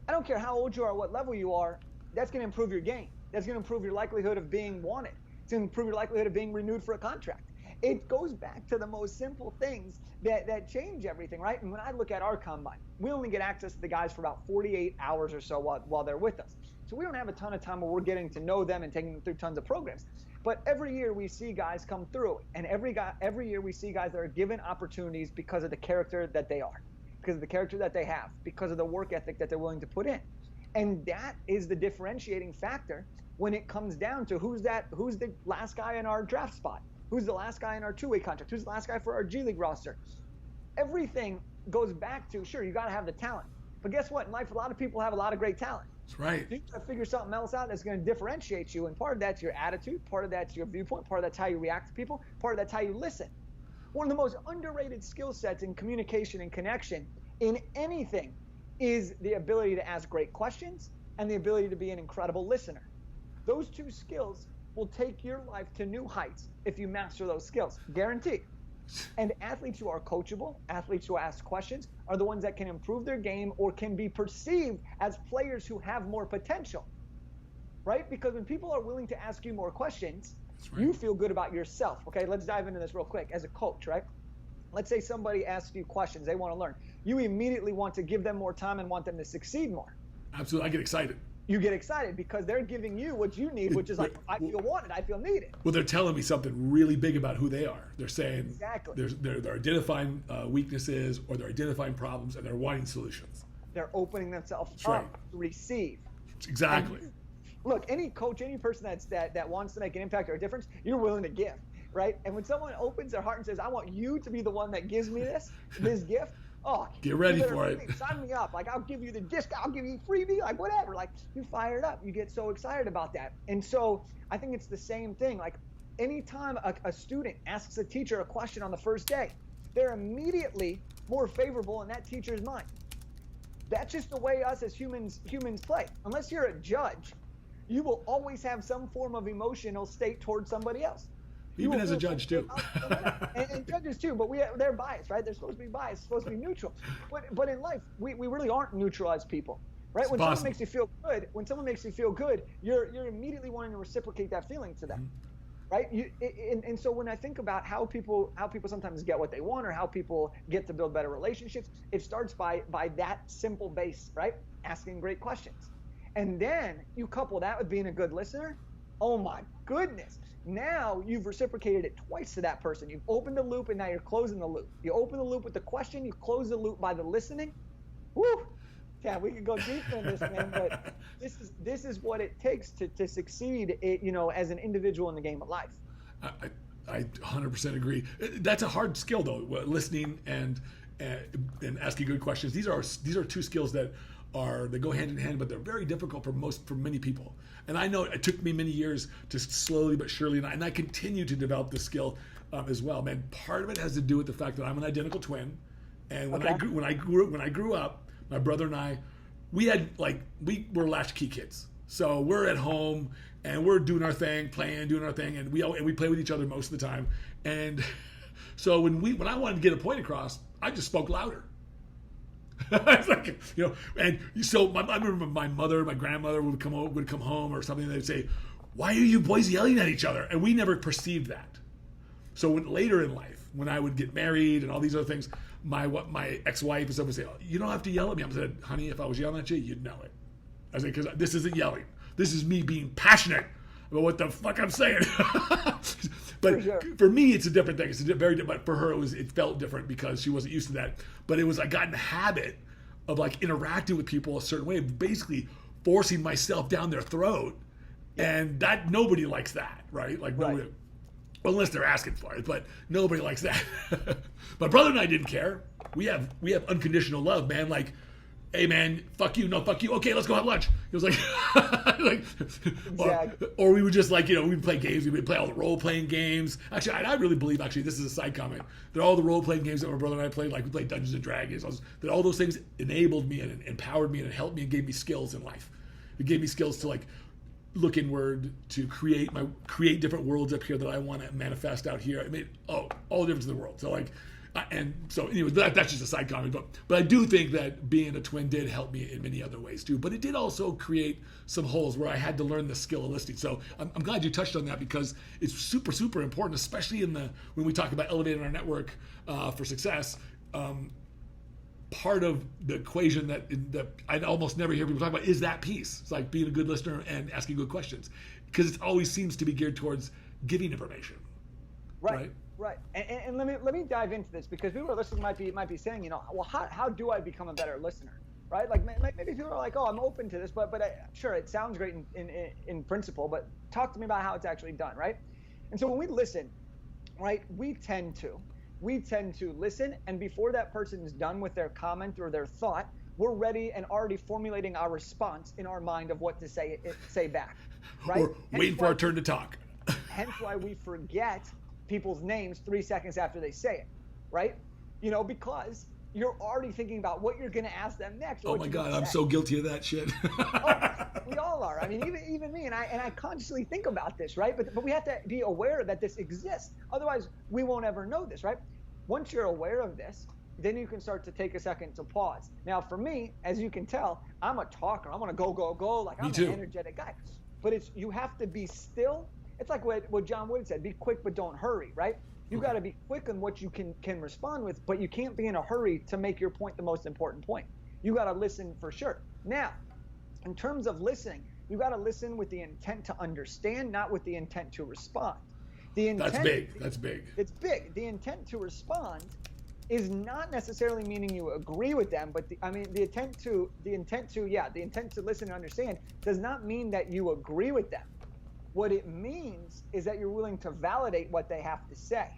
I don't care how old you are, what level you are. That's going to improve your game. That's going to improve your likelihood of being wanted. It's going to improve your likelihood of being renewed for a contract. It goes back to the most simple things that change everything, right? And when I look at our combine, we only get access to the guys for about 48 hours or so while they're with us. So we don't have a ton of time where we're getting to know them and taking them through tons of programs. But every year we see guys come through, and every year we see guys that are given opportunities because of the character that they are, because of the character that they have, because of the work ethic that they're willing to put in. And that is the differentiating factor when it comes down to who's the last guy in our draft spot, who's the last guy in our two-way contract, who's the last guy for our G League roster. Everything goes back to, sure, you got to have the talent. But guess what? In life, a lot of people have a lot of great talent. That's right. You got to figure something else out that's going to differentiate you. And part of that's your attitude. Part of that's your viewpoint. Part of that's how you react to people. Part of that's how you listen. One of the most underrated skill sets in communication and connection in anything is the ability to ask great questions and the ability to be an incredible listener. Those two skills will take your life to new heights if you master those skills, guaranteed. And athletes who are coachable, athletes who ask questions, are the ones that can improve their game or can be perceived as players who have more potential, right? Because when people are willing to ask you more questions, right, you feel good about yourself. Okay, let's dive into this real quick. As a coach, right? Let's say somebody asks you questions, they want to learn. You immediately want to give them more time and want them to succeed more. Absolutely, I get excited. You get excited because they're giving you what you need, which is like, I feel wanted, I feel needed. Well, they're telling me something really big about who they are. They're saying exactly. They're identifying weaknesses, or they're identifying problems, and they're wanting solutions. They're opening themselves That's up right. to receive. Exactly. And look, any coach, any person that wants to make an impact or a difference, you're willing to give, right? And when someone opens their heart and says, I want you to be the one that gives me this gift, oh, get ready for it. Sign me up. Like, I'll give you the disc. I'll give you freebie. Like, whatever. Like, you fire it up. You get so excited about that. And so I think it's the same thing. Like, anytime a student asks a teacher a question on the first day, they're immediately more favorable in that teacher's mind. That's just the way us as humans play. Unless you're a judge, you will always have some form of emotional state towards somebody else. Even as a judge too. and judges too, but they're biased, right? They're supposed to be biased, supposed to be neutral. But in life, we really aren't neutral as people. right? When possible. someone makes you feel good, you're immediately wanting to reciprocate that feeling to them. Right? And so when I think about how people sometimes get what they want, or how people get to build better relationships, it starts by that simple base, right? Asking great questions. And then you couple that with being a good listener. Oh my goodness. Now you've reciprocated it twice to that person. You've opened the loop, and now you're closing the loop. You open the loop with the question, you close the loop by the listening. Woo! Yeah, we could go deeper in this, man, but this is what it takes to succeed, as an individual in the game of life. I 100% agree. That's a hard skill, though. Listening and asking good questions. These are two skills that go hand in hand, but they're very difficult for many people. And I know it took me many years to slowly but surely, and I continue to develop this skill as well. Man, part of it has to do with the fact that I'm an identical twin, and when I grew up, my brother and I, we were latchkey kids. So we're at home and we're doing our thing, doing our thing, and we play with each other most of the time. And so when I wanted to get a point across, I just spoke louder. It's like, and so I remember my grandmother would come home or something, and they'd say, "Why are you boys yelling at each other?" And we never perceived that. So later in life, when I would get married and all these other things, my ex-wife and stuff would say, "Oh, you don't have to yell at me." I said, "Honey, if I was yelling at you, you'd know it." I said, "Because this isn't yelling. This is me being passionate about what the fuck I'm saying." But for me, it's a different thing. It's very different. But for her, it felt different because she wasn't used to that. But it was, I got in the habit of interacting with people a certain way, basically forcing myself down their throat, and that nobody likes that, right? Nobody. Well, unless they're asking for it, but nobody likes that. My brother and I didn't care. We have unconditional love, man. Hey man, fuck you, no fuck you. Okay, let's go have lunch. It was Exactly. or we would just we'd play games. We would play all the role playing games. Actually, I really believe this is a side comment, that all the role playing games that my brother and I played, we played Dungeons and Dragons, that all those things enabled me and empowered me and helped me and gave me skills in life. It gave me skills to look inward, to create different worlds up here that I want to manifest out here. It made all the difference in the world. So anyway, that's just a side comment. But I do think that being a twin did help me in many other ways too. But it did also create some holes where I had to learn the skill of listening. So I'm glad you touched on that, because it's super, super important, especially when we talk about elevating our network for success. Part of the equation that I almost never hear people talk about is that piece. It's like being a good listener and asking good questions, because it always seems to be geared towards giving information. Right. And let me dive into this, because people listening might be saying, well, how do I become a better listener? Right? Maybe people are like, oh, I'm open to this, but sure, it sounds great in principle, but talk to me about how it's actually done, right? And so when we listen, right, we tend to listen, and before that person is done with their comment or their thought, we're ready and already formulating our response in our mind of what to say back, right? Or waiting for our turn to talk. Hence why we forget people's names 3 seconds after they say it, right? Because you're already thinking about what you're going to ask them next. Oh my God, I'm so guilty of that shit. We all are. I mean, even me, and I consciously think about this, right? But we have to be aware that this exists. Otherwise, we won't ever know this, right? Once you're aware of this, then you can start to take a second to pause. Now, for me, as you can tell, I'm a talker. I'm gonna go. I'm an energetic guy. But you have to be still. It's like what John Wood said: be quick but don't hurry, right? You got to be quick on what you can respond with, but you can't be in a hurry to make your point the most important point. You got to listen for sure. Now, in terms of listening, you got to listen with the intent to understand, not with the intent to respond. That's big. It's big. The intent to respond is not necessarily meaning you agree with them, but the intent to listen and understand does not mean that you agree with them. What it means is that you're willing to validate what they have to say.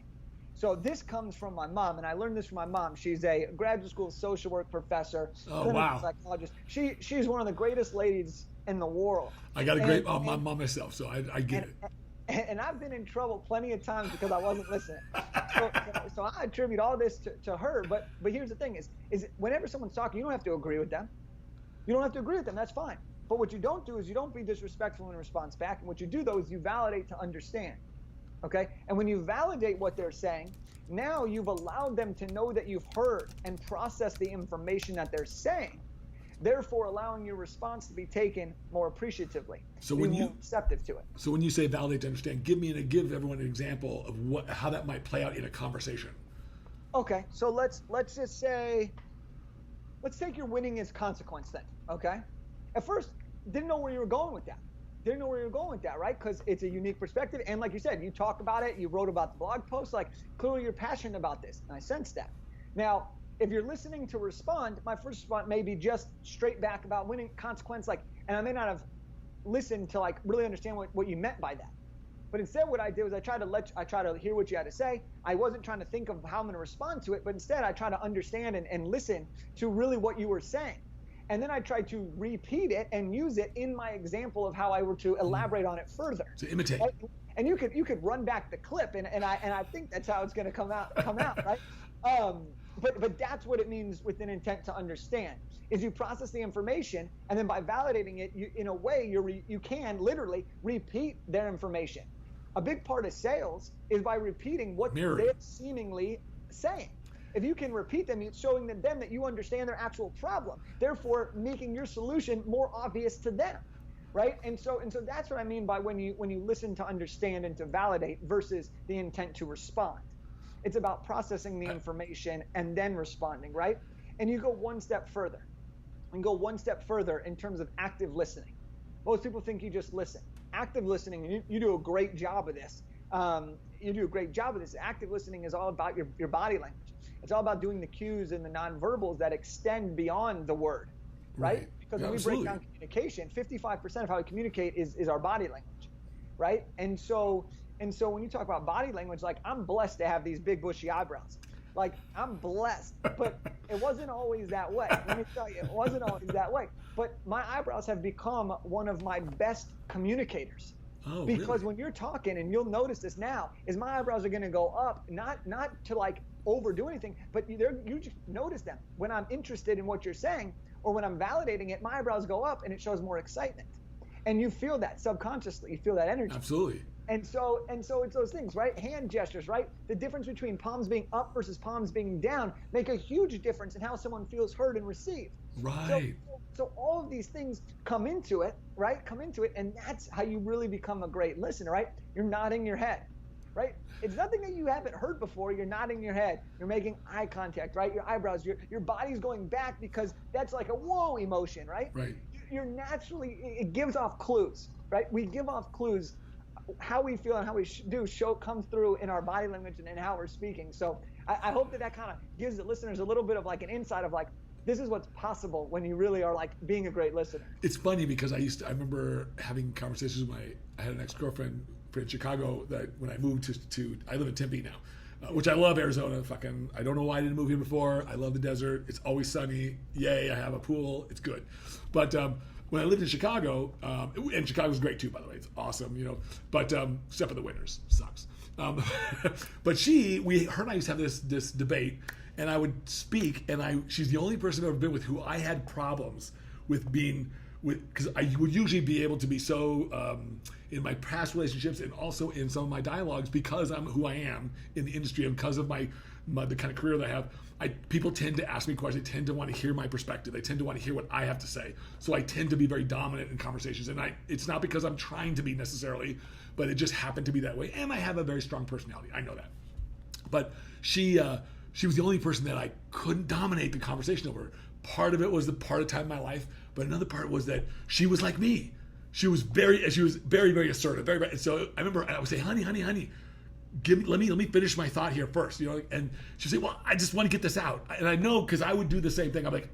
So this comes from my mom, and I learned this from my mom. She's a graduate school social work professor, clinical psychologist. She's one of the greatest ladies in the world. I got a great mom myself, so I get it. And I've been in trouble plenty of times because I wasn't listening. So I attribute all this to her. But here's the thing: is whenever someone's talking, you don't have to agree with them. You don't have to agree with them. That's fine. But what you don't do is you don't be disrespectful in response back. And what you do, though, is you validate to understand. Okay? And when you validate what they're saying, now you've allowed them to know that you've heard and processed the information that they're saying. therefore allowing your response to be taken more appreciatively. So be more receptive to it. So when you say validate to understand, give everyone an example of how that might play out in a conversation. Okay, so let's just say, let's take your winning as consequence then. Okay, at first didn't know where you were going with that. Right? Because it's a unique perspective, and like you said, you talk about it, you wrote about the blog post, like clearly you're passionate about this, and I sense that. Now, if you're listening to respond, my first response may be just straight back about winning consequence, like, and I may not have listened to like really understand what you meant by that. But instead what I did was I try to hear what you had to say. I wasn't trying to think of how I'm going to respond to it, but instead I try to understand and listen to really what you were saying. And then I tried to repeat it and use it in my example of how I were to elaborate on it further. To imitate. And you could run back the clip, and I think that's how it's going to come out, right? But that's what it means with an intent to understand. Is you process the information, and then by validating it, in a way you can literally repeat their information. A big part of sales is by repeating what they're seemingly saying. If you can repeat them, it's showing them that you understand their actual problem, therefore making your solution more obvious to them, right? And so that's what I mean by when you listen to understand and to validate versus the intent to respond. It's about processing the information and then responding, right? And you go one step further. In terms of active listening. Most people think you just listen. Active listening, you do a great job of this. Active listening is all about your body language. It's all about doing the cues and the nonverbals that extend beyond the word, right? Because when we break down communication, 55% of how we communicate is our body language, right? And so when you talk about body language, like I'm blessed to have these big bushy eyebrows. Like I'm blessed, but it wasn't always that way. Let me tell you, it wasn't always that way. But my eyebrows have become one of my best communicators. Oh, because really? when you're talking, and you'll notice this now, is my eyebrows are going to go up, not to like overdo anything, but you just notice them. When I'm interested in what you're saying, or when I'm validating it, my eyebrows go up and it shows more excitement. And you feel that subconsciously, you feel that energy. Absolutely. And so it's those things, right? Hand gestures, right? The difference between palms being up versus palms being down make a huge difference in how someone feels heard and received. Right. So all of these things come into it, right? And that's how you really become a great listener, right? You're nodding your head, right? It's nothing that you haven't heard before. You're nodding your head. You're making eye contact, right? Your eyebrows, your body's going back because that's like a whoa emotion, right? Right. You're naturally, it gives off clues, right? We give off clues. How we feel and how we comes through in our body language and in how we're speaking. So I hope that kind of gives the listeners a little bit of like an insight of like, this is what's possible when you really are like being a great listener. It's funny because I remember having conversations with I had an ex-girlfriend in Chicago that when I moved to I live in Tempe now, which I love Arizona. I don't know why I didn't move here before. I love the desert. It's always sunny. Yay, I have a pool. It's good. But when I lived in Chicago, and Chicago's great too, by the way, it's awesome, but except for the winters, sucks. But her and I used to have this debate, and I would speak, and she's the only person I've ever been with who I had problems with being with, because I would usually be able to be so in my past relationships and also in some of my dialogues because I'm who I am in the industry and because of the kind of career that I have. People tend to ask me questions. They tend to want to hear my perspective. They tend to want to hear what I have to say. So I tend to be very dominant in conversations. And it's not because I'm trying to be necessarily, but it just happened to be that way. And I have a very strong personality. I know that. But she was the only person that I couldn't dominate the conversation over. Part of it was the part of time in my life, but another part was that she was like me. She was very, very assertive. And so I remember I would say, honey, let me finish my thought here first, and she'd say, well, I just want to get this out. And I know, because I would do the same thing. I'm like,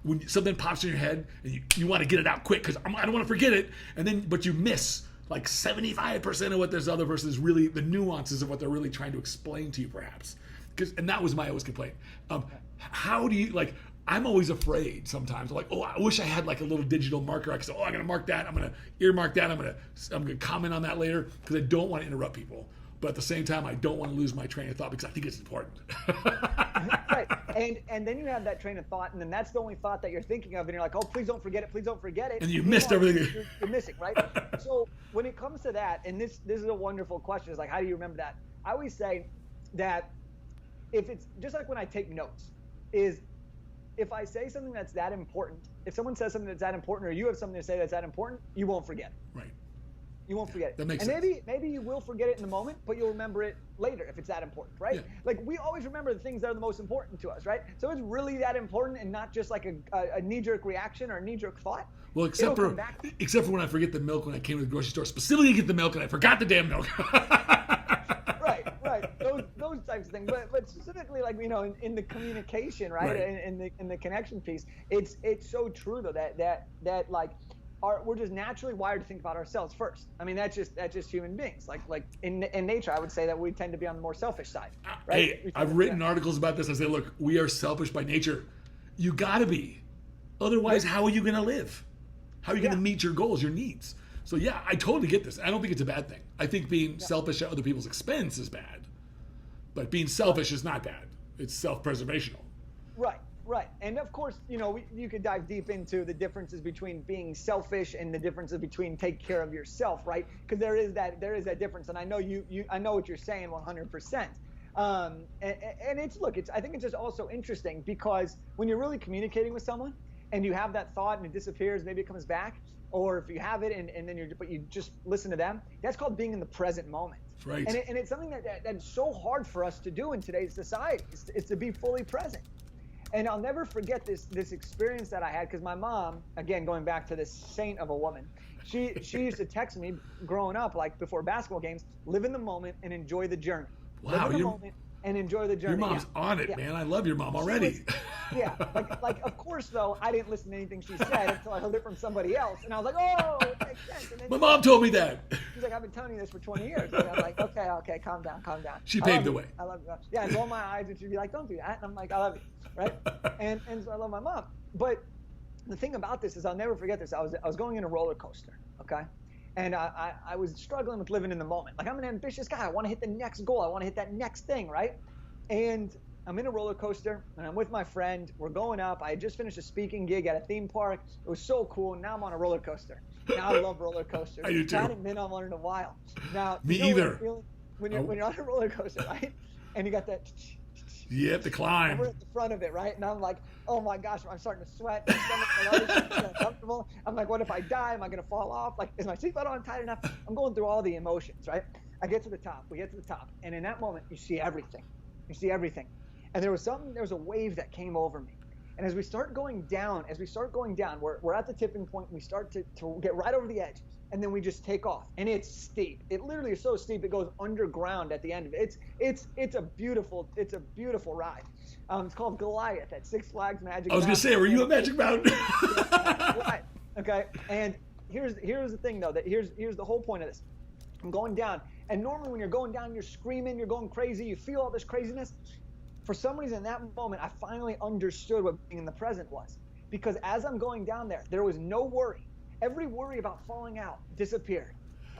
when something pops in your head and you want to get it out quick because I don't want to forget it, but you miss like 75% of what this other person is really, the nuances of what they're really trying to explain to you, perhaps. And that was my always complaint. How do you, like, I'm always afraid sometimes. Like, I wish I had like a little digital marker. I could say, I'm going to mark that. I'm going to earmark that. I'm going to comment on that later because I don't want to interrupt people. But at the same time, I don't want to lose my train of thought because I think it's important. Right. And then you have that train of thought, and then that's the only thought that you're thinking of, and you're like, oh, please don't forget it. And you missed everything. You're missing, right? So when it comes to that, and this is a wonderful question, is like, how do you remember that? I always say that if it's just like when I take notes, is if I say something that's that important if someone says something that's that important, or you have something to say that's that important, you won't forget it. Right. You won't forget it. That makes sense. sense. Maybe you will forget it in the moment, but you'll remember it later if it's that important, right? Yeah. Like we always remember the things that are the most important to us, right? So it's really that important and not just like a knee-jerk reaction or a knee-jerk thought. Well, except for when I forget the milk when I came to the grocery store specifically to get the milk and I forgot the damn milk. Right. Those types of things. But specifically, like, you know, in the communication, right? In the connection piece, it's so true though that like we're just naturally wired to think about ourselves first. I mean, that's just human beings. Like in nature, I would say that we tend to be on the more selfish side. Right? Hey, I've written articles about this. I say, look, we are selfish by nature. You gotta be. Otherwise, how are you gonna live? How are you gonna meet your goals, your needs? So yeah, I totally get this. I don't think it's a bad thing. I think being selfish at other people's expense is bad. But being selfish is not bad. It's self-preservational. Right. And of course, you know, you could dive deep into the differences between being selfish and the differences between take care of yourself, right? Because there is that difference. And I know I know what you're saying 100%. And I think it's just also interesting because when you're really communicating with someone and you have that thought and it disappears, maybe it comes back, or if you have it and then you just listen to them, that's called being in the present moment. Right. And it's something that's so hard for us to do in today's society is to be fully present. And I'll never forget this experience that I had because my mom, again, going back to this saint of a woman, she used to text me growing up, like before basketball games, live in the moment and enjoy the journey. Wow, live in the moment and enjoy the journey. Your mom's on it, man. I love your mom already. Like of course though, I didn't listen to anything she said until I heard it from somebody else, and I was like, oh, it makes sense. And then my mom told me that. She's like, I've been telling you this for 20 years. And I'm like, okay, calm down. She paved the way. I love you. Yeah, and roll my eyes, and she'd be like, don't do that. And I'm like, I love you, right? and so I love my mom. But the thing about this is, I'll never forget this. I was going in a roller coaster, okay? And I was struggling with living in the moment. Like, I'm an ambitious guy. I want to hit the next goal. I want to hit that next thing, right? And I'm in a roller coaster, and I'm with my friend. We're going up. I had just finished a speaking gig at a theme park. It was so cool. Now I'm on a roller coaster. Now I love roller coasters. I do too. I hadn't been on one in a while. Now, Me either. When you're on a roller coaster, right? And you got that. You have to climb. We're at the front of it, right? And I'm like, oh my gosh, I'm starting to sweat. I'm uncomfortable. I'm like, what if I die? Am I going to fall off? Like, is my seatbelt on tight enough? I'm going through all the emotions, right? I get to the top. We get to the top. And in that moment, you see everything. And there was a wave that came over me. And as we start going down, we're at the tipping point. And we start to get right over the edge. And then we just take off. And it's steep. It literally is so steep, it goes underground at the end of it. It's a beautiful ride. It's called Goliath at Six Flags Magic Mountain. I was going to say, were you at Magic Mountain? Right. Okay. And here's the thing, though. That here's the whole point of this. I'm going down. And normally when you're going down, you're screaming, you're going crazy, you feel all this craziness. For some reason, in that moment, I finally understood what being in the present was. Because as I'm going down there was no worry. Every worry about falling out disappeared.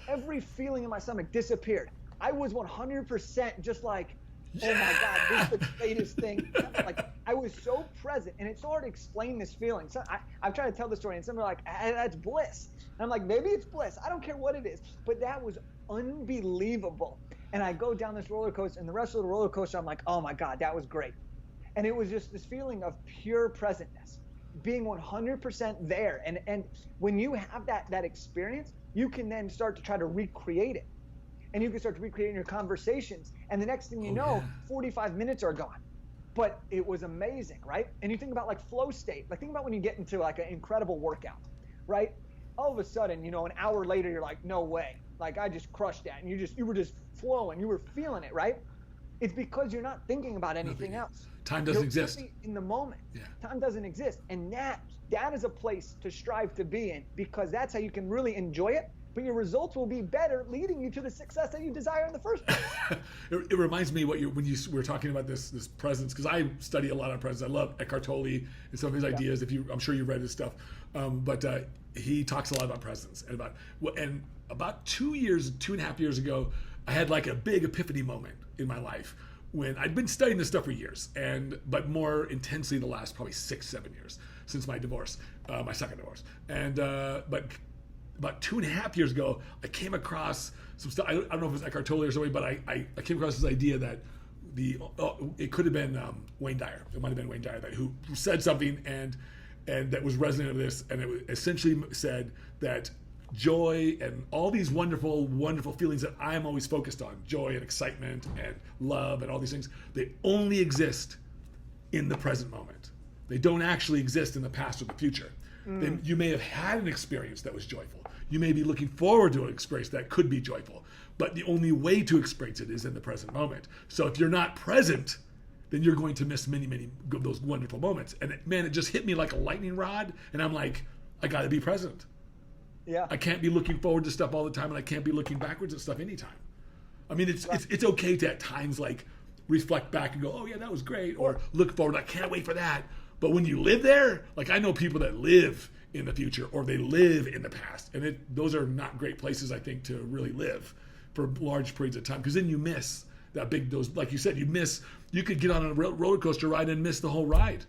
Every feeling in my stomach disappeared. I was 100% just like, oh my God, this is the greatest thing. Like, I was so present, and it's so hard to explain this feeling. So I've tried to tell the story, and some are like, that's bliss. And I'm like, maybe it's bliss. I don't care what it is. But that was unbelievable. And I go down this roller coaster, and the rest of the roller coaster, I'm like, oh my God, that was great. And it was just this feeling of pure presentness, being 100% there. And when you have that experience, you can then start to try to recreate it. And you can start to recreate in your conversations. And the next thing you know, 45 minutes are gone. But it was amazing, right? And you think about like flow state. Like, think about when you get into like an incredible workout, right? All of a sudden, an hour later, you're like, no way. Like, I just crushed that. And you were just flowing. You were feeling it, right? It's because you're not thinking about anything else. Time doesn't exist. In the moment. Yeah. Time doesn't exist. And that is a place to strive to be in, because that's how you can really enjoy it. But your results will be better, leading you to the success that you desire in the first place. It reminds me when you were talking about this presence, because I study a lot on presence. I love Eckhart Tolle and some of his ideas. I'm sure you read his stuff, but he talks a lot about presence and about 2.5 years ago, I had like a big epiphany moment in my life when I'd been studying this stuff for years, but more intensely the last probably 6-7 years since my divorce, my second divorce, but about 2.5 years ago, I came across some stuff. I don't know if it was Eckhart Tolle or something, but I came across this idea that it could have been Wayne Dyer. It might have been Wayne Dyer who said something, and and that was resonant with this, and it essentially said that joy and all these wonderful, wonderful feelings that I'm always focused on, joy and excitement and love and all these things, they only exist in the present moment. They don't actually exist in the past or the future. You may have had an experience that was joyful. You may be looking forward to an experience that could be joyful, but the only way to experience it is in the present moment. So if you're not present, then you're going to miss many, many of those wonderful moments. And it just hit me like a lightning rod. And I'm like, I got to be present. Yeah. I can't be looking forward to stuff all the time, and I can't be looking backwards at stuff anytime. I mean, it's okay to at times like reflect back and go, oh yeah, that was great, or look forward, I can't wait for that. But when you live there, like I know people that live in the future or they live in the past, and those are not great places, I think, to really live for large periods of time, because then you miss that those, like you said, you could get on a roller coaster ride and miss the whole ride.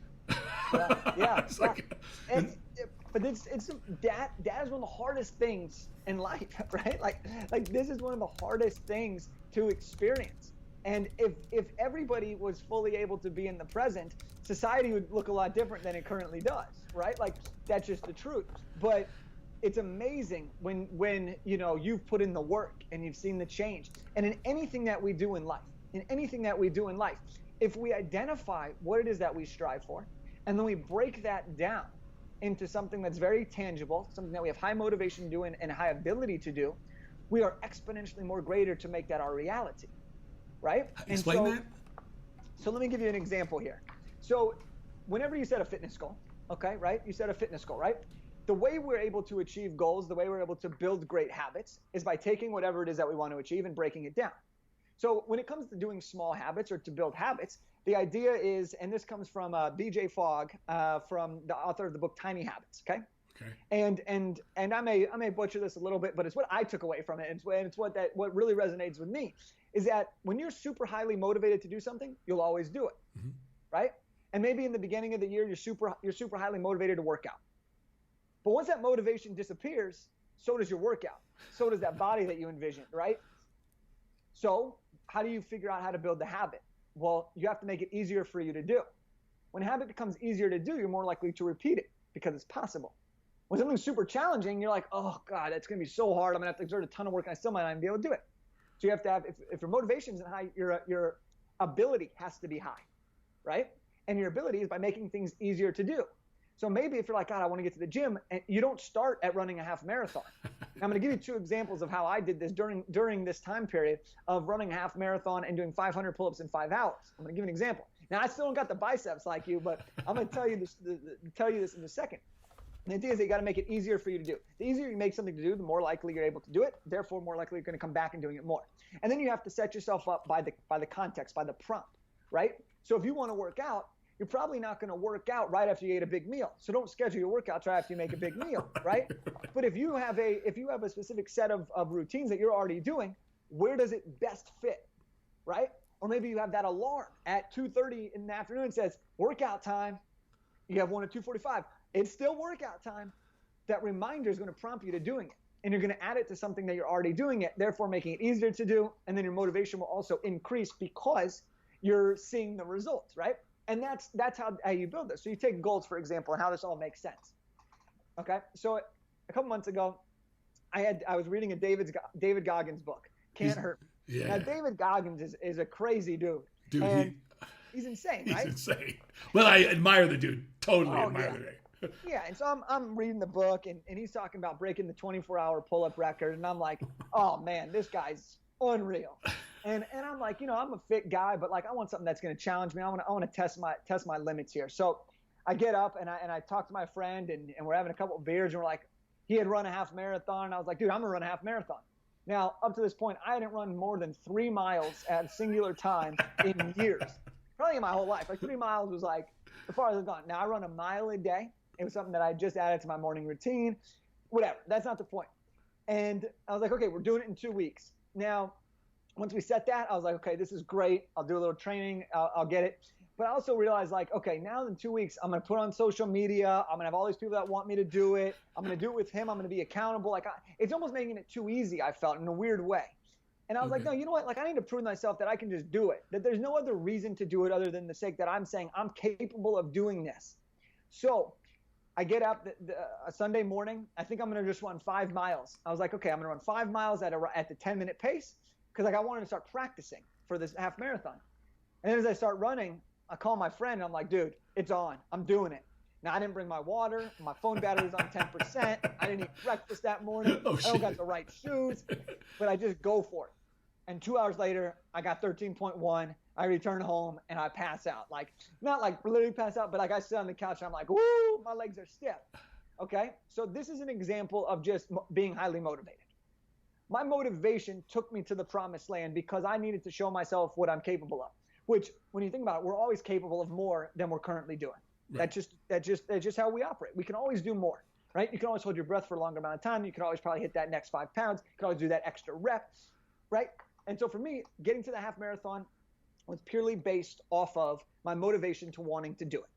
Yeah. Like, but that is one of the hardest things in life, right? Like this is one of the hardest things to experience. And if everybody was fully able to be in the present, society would look a lot different than it currently does, right? Like that's just the truth. But it's amazing when you've put in the work and you've seen the change. And in anything that we do in life, if we identify what it is that we strive for, and then we break that down into something that's very tangible, something that we have high motivation to do and high ability to do, we are exponentially more greater to make that our reality, right? Explain that. So let me give you an example here. So whenever you set a fitness goal, okay, right? You set a fitness goal, right? The way we're able to achieve goals, the way we're able to build great habits is by taking whatever it is that we want to achieve and breaking it down. So when it comes to doing small habits or to build habits, the idea is, and this comes from BJ Fogg, from the author of the book Tiny Habits, okay? And I may butcher this a little bit, but it's what I took away from it, and it's what really resonates with me, is that when you're super highly motivated to do something, you'll always do it, right? And maybe in the beginning of the year, you're super highly motivated to work out. But once that motivation disappears, so does your workout. So does that body that you envisioned, right? So how do you figure out how to build the habit? Well, you have to make it easier for you to do. When a habit becomes easier to do, you're more likely to repeat it because it's possible. When something's super challenging, you're like, oh God, that's going to be so hard. I'm going to have to exert a ton of work and I still might not even be able to do it. So you have to have, if your motivation isn't high, your ability has to be high, right? And your ability is by making things easier to do. So maybe if you're like, God, I want to get to the gym, and you don't start at running a half marathon. I'm going to give you 2 examples of how I did this during this time period of running a half marathon and doing 500 pull-ups in 5 hours. I'm going to give you an example. Now, I still don't got the biceps like you, but I'm going to tell you this in a second. The idea is that you got to make it easier for you to do. The easier you make something to do, the more likely you're able to do it. Therefore, more likely you're going to come back and doing it more. And then you have to set yourself up by the context, by the prompt, right? So if you want to work out, you're probably not going to work out right after you ate a big meal. So don't schedule your workouts right after you make a big meal, right? But if you have a specific set of routines that you're already doing, where does it best fit, right? Or maybe you have that alarm at 2:30 in the afternoon that says workout time. You have one at 2:45. It's still workout time. That reminder is going to prompt you to doing it. And you're going to add it to something that you're already doing it, therefore making it easier to do. And then your motivation will also increase because you're seeing the results, right? And that's how you build this. So you take goals, for example, and how this all makes sense. Okay, so a couple months ago, I was reading a David Goggins book, Can't Hurt Me. Yeah. Now David Goggins is a crazy dude. Dude, he's insane, right? He's insane. Well, I admire the dude. Totally admire the dude. Yeah, and so I'm reading the book, and he's talking about breaking the 24-hour pull-up record, and I'm like, oh man, this guy's unreal. And I'm like, I'm a fit guy, but like I want something that's going to challenge me. I want to test my limits here. So I get up and I talk to my friend, and we're having a couple of beers, and we're like, he had run a half marathon, and I was like, dude, I'm gonna run a half marathon. Now, up to this point, I hadn't run more than 3 miles at a singular time in years, probably in my whole life. Like 3 miles was like the farthest I've gone. Now I run a mile a day. It was something that I just added to my morning routine. Whatever, that's not the point. And I was like, okay, we're doing it in 2 weeks. Now, once we set that, I was like, okay, this is great. I'll do a little training. I'll get it. But I also realized, like, okay, now in 2 weeks, I'm going to put on social media. I'm going to have all these people that want me to do it. I'm going to do it with him. I'm going to be accountable. Like, it's almost making it too easy, I felt, in a weird way. And I was like, no, you know what? Like, I need to prove myself that I can just do it, that there's no other reason to do it other than the sake that I'm saying I'm capable of doing this. So I get up a Sunday morning. I think I'm going to just run 5 miles. I was like, okay, I'm going to run 5 miles at the 10-minute pace because like I wanted to start practicing for this half marathon. And then as I start running, I call my friend and I'm like, dude, it's on. I'm doing it. Now, I didn't bring my water. My phone battery was on 10%. I didn't eat breakfast that morning. I don't got the right shoes, but I just go for it. And 2 hours later, I got 13.1. I return home and I pass out. Like, not like literally pass out, but like I sit on the couch and I'm like, woo, my legs are stiff. Okay. So this is an example of just being highly motivated. My motivation took me to the promised land because I needed to show myself what I'm capable of, which when you think about it, we're always capable of more than we're currently doing. Right. That's just how we operate. We can always do more, right? You can always hold your breath for a longer amount of time. You can always probably hit that next 5 pounds. You can always do that extra rep, right? And so for me, getting to the half marathon was purely based off of my motivation to wanting to do it.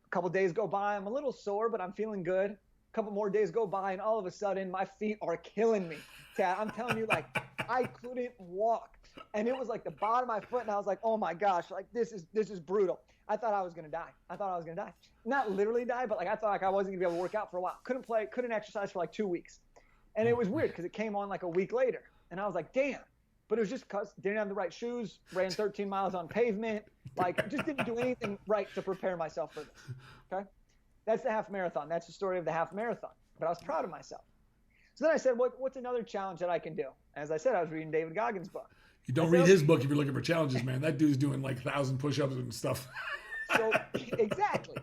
A couple days go by, I'm a little sore, but I'm feeling good. A couple more days go by, and all of a sudden, my feet are killing me. I'm telling you, like, I couldn't walk. And it was like the bottom of my foot, and I was like, oh my gosh, like this is brutal. I thought I was gonna die. Not literally die, but like I thought like I wasn't gonna be able to work out for a while. Couldn't exercise for like 2 weeks. And it was weird because it came on like a week later. And I was like, damn. But it was just because didn't have the right shoes, ran 13 miles on pavement, like just didn't do anything right to prepare myself for this. Okay? That's the half marathon. That's the story of the half marathon. But I was proud of myself. So then I said, what's another challenge that I can do? As I said, I was reading David Goggins' book. You don't read his book if you're looking for challenges, man. That dude's doing like 1,000 push-ups and stuff. So exactly.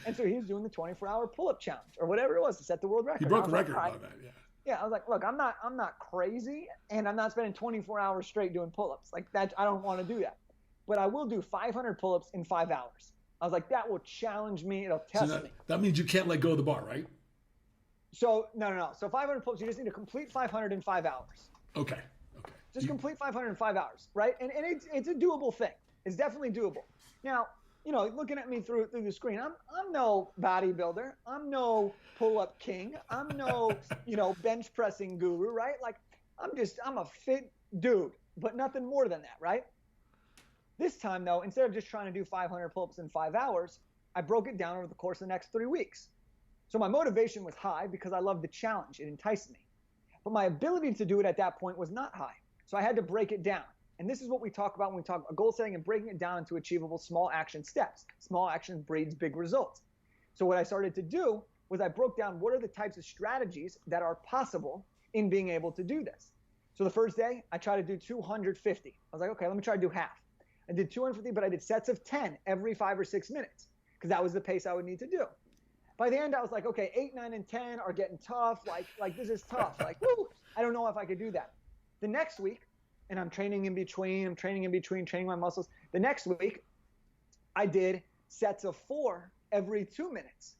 And so he was doing the 24-hour pull-up challenge or whatever it was to set the world record. He broke the record on that, yeah. Yeah, I was like, look, I'm not crazy, and I'm not spending 24 hours straight doing pull-ups. Like that, I don't want to do that. But I will do 500 pull-ups in 5 hours. I was like, that will challenge me. It'll test me. That means you can't let go of the bar, right? So no. So 500 pull-ups, you just need to complete 500 in 5 hours. Okay. Just complete 500 in 5 hours, right? And it's a doable thing. It's definitely doable. Now, looking at me through the screen, I'm no bodybuilder. I'm no pull-up king. I'm no, bench pressing guru, right? Like I'm a fit dude, but nothing more than that, right? This time though, instead of just trying to do 500 pull-ups in 5 hours, I broke it down over the course of the next 3 weeks. So my motivation was high because I loved the challenge. It enticed me. But my ability to do it at that point was not high. So I had to break it down. And this is what we talk about when we talk about goal setting and breaking it down into achievable small action steps. Small action breeds big results. So what I started to do was I broke down what are the types of strategies that are possible in being able to do this. So the first day, I tried to do 250. I was like, okay, let me try to do half. I did 250, but I did sets of 10 every 5 or 6 minutes because that was the pace I would need to do. By the end, I was like, okay, 8, 9, and 10 are getting tough. Like this is tough. Like, woo, I don't know if I could do that. The next week, and I'm training in between, training my muscles. The next week, I did sets of 4 every 2 minutes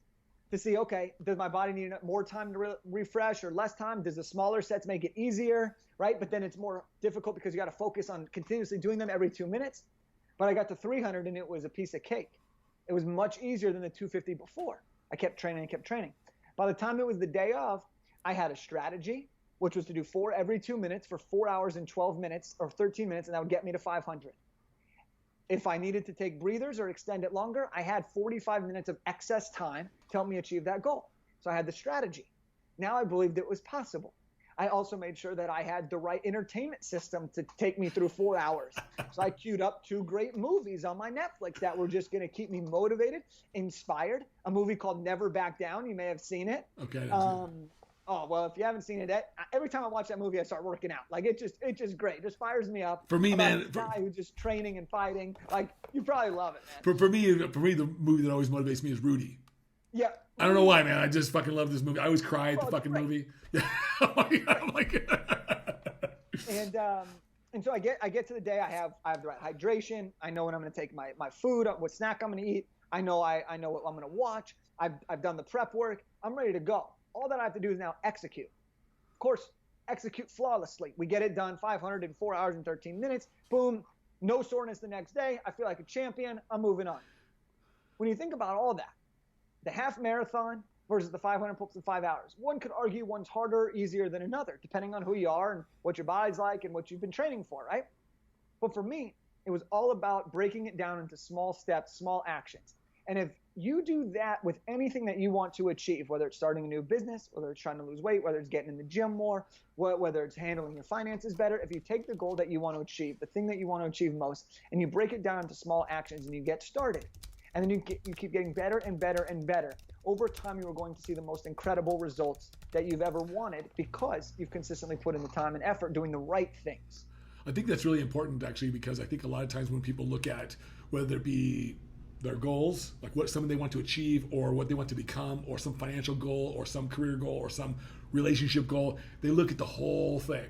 to see, okay, does my body need more time to refresh or less time? Does the smaller sets make it easier, right? But then it's more difficult because you got to focus on continuously doing them every 2 minutes. But I got to 300 and it was a piece of cake. It was much easier than the 250 before. I kept training. By the time it was the day of, I had a strategy, which was to do 4 every 2 minutes for 4 hours and 12 minutes or 13 minutes, and that would get me to 500. If I needed to take breathers or extend it longer, I had 45 minutes of excess time to help me achieve that goal. So I had the strategy. Now I believed it was possible. I also made sure that I had the right entertainment system to take me through 4 hours. So I queued up 2 great movies on my Netflix that were just going to keep me motivated, inspired. A movie called Never Back Down. You may have seen it. Okay. Oh, well, if you haven't seen it, every time I watch that movie, I start working out. Like, it's just great. It just fires me up. For me, man. A guy who's just training and fighting. Like, you probably love it, man. For me, the movie that always motivates me is Rudy. Yeah. I don't know why, man. I just fucking love this movie. I always cry at the fucking movie. Yeah. I'm like, and so I get to the day. I have the right hydration. I know when I'm going to take my food, what snack I'm going to eat. I know what I'm going to watch. I've done the prep work. I'm ready to go. All that I have to do is now execute. Of course, execute flawlessly. We get it done 500 in 4 hours and 13 minutes. Boom. No soreness the next day. I feel like a champion. I'm moving on. When you think about all that, the half marathon versus the 500 pull-ups in 5 hours, one could argue one's harder, easier than another, depending on who you are and what your body's like and what you've been training for, right? But for me, it was all about breaking it down into small steps, small actions. And if you do that with anything that you want to achieve, whether it's starting a new business, whether it's trying to lose weight, whether it's getting in the gym more, whether it's handling your finances better, if you take the goal that you want to achieve, the thing that you want to achieve most, and you break it down into small actions and you get started, and then you keep getting better and better and better, over time you are going to see the most incredible results that you've ever wanted because you've consistently put in the time and effort doing the right things. I think that's really important, actually, because I think a lot of times when people look at whether it be their goals, like what something they want to achieve or what they want to become or some financial goal or some career goal or some relationship goal, they look at the whole thing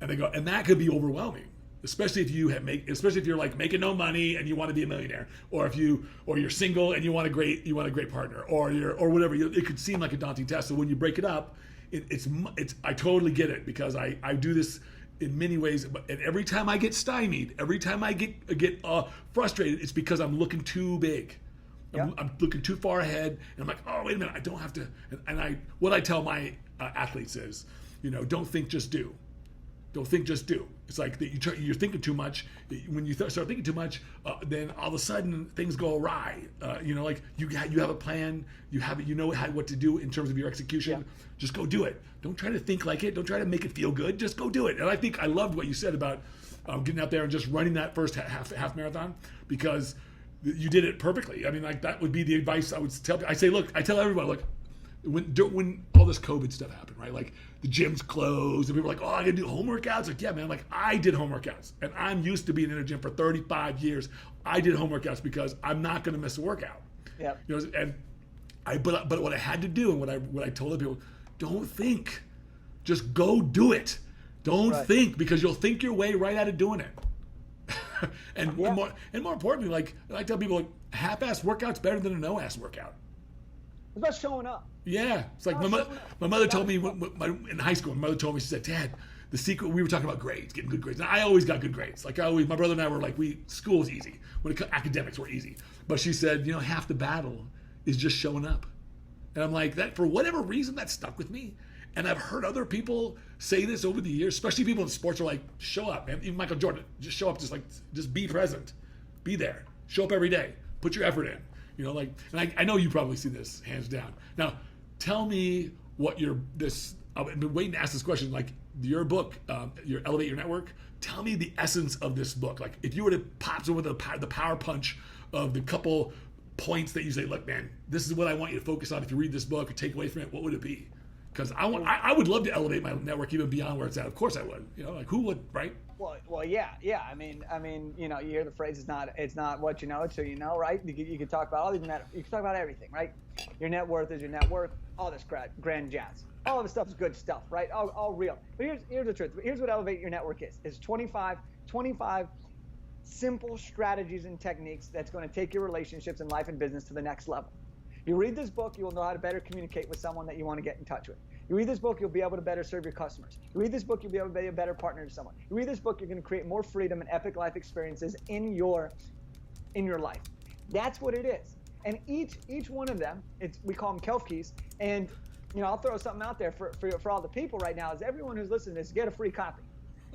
and they go, and that could be overwhelming, especially if you're like making no money and you want to be a millionaire, or you're single and you want a great partner, or whatever. It could seem like a daunting task. So when you break it up, it's I totally get it, because I do this in many ways, and every time I get stymied, every time I get frustrated, it's because I'm looking too big. I'm looking too far ahead, and I'm like, oh, wait a minute, I don't have to. What I tell my athletes is, don't think, just do. Don't think, just do. It's like you're thinking too much. When you start thinking too much, then all of a sudden things go awry. Like you have a plan, you know what to do in terms of your execution. Yeah. Just go do it. Don't try to think like it. Don't try to make it feel good. Just go do it. And I think I loved what you said about getting out there and just running that first half marathon, because you did it perfectly. I mean, like, that would be the advice I would tell. I tell everybody, look, when all this COVID stuff happened, right? Like the gyms closed and people were like, oh, I gotta do home workouts. Like, yeah, man, like I did home workouts, and I'm used to being in a gym for 35 years. I did home workouts because I'm not gonna miss a workout. Yeah. But what I had to do, and what I told the people, don't think, just go do it. Don't think, because you'll think your way right out of doing it. and more importantly, like I tell people, like, half-ass workout's better than a no-ass workout. It's about showing up. Yeah, it's like my mother told me in high school. My mother told me, she said, Dad, the secret, we were talking about grades, getting good grades. And I always got good grades. Like my brother and I were like, school was easy. Academics were easy. But she said, half the battle is just showing up. And I'm like, that, for whatever reason, that stuck with me. And I've heard other people say this over the years, especially people in sports, are like, show up, man. Even Michael Jordan, just show up, just be present, be there, show up every day, put your effort in. And I know you probably see this, hands down. Now, tell me what I've been waiting to ask this question, like your book, your Elevate Your Network. Tell me the essence of this book. Like, if you were to pop someone with the power punch of the couple points that you say, look, man, this is what I want you to focus on if you read this book or take away from it, what would it be? Because I would love to elevate my network even beyond where it's at. Of course I would. Like, who would, right? Well, yeah. I mean, you hear the phrase, it's not what you know, it's who you know, right? You can talk about all these you can talk about everything, right? Your net worth is your net worth, all this grand jazz. All of this stuff is good stuff, right? All real. But here's the truth. Here's what Elevate Your Network is. It's 25 simple strategies and techniques that's going to take your relationships in life and business to the next level. You read this book, you will know how to better communicate with someone that you want to get in touch with. You read this book, you'll be able to better serve your customers. You read this book, you'll be able to be a better partner to someone. You read this book, you're going to create more freedom and epic life experiences in your life. That's what it is. And each one of them, we call them Kelf keys. And I'll throw something out there for all the people right now, is everyone who's listening to this, get a free copy.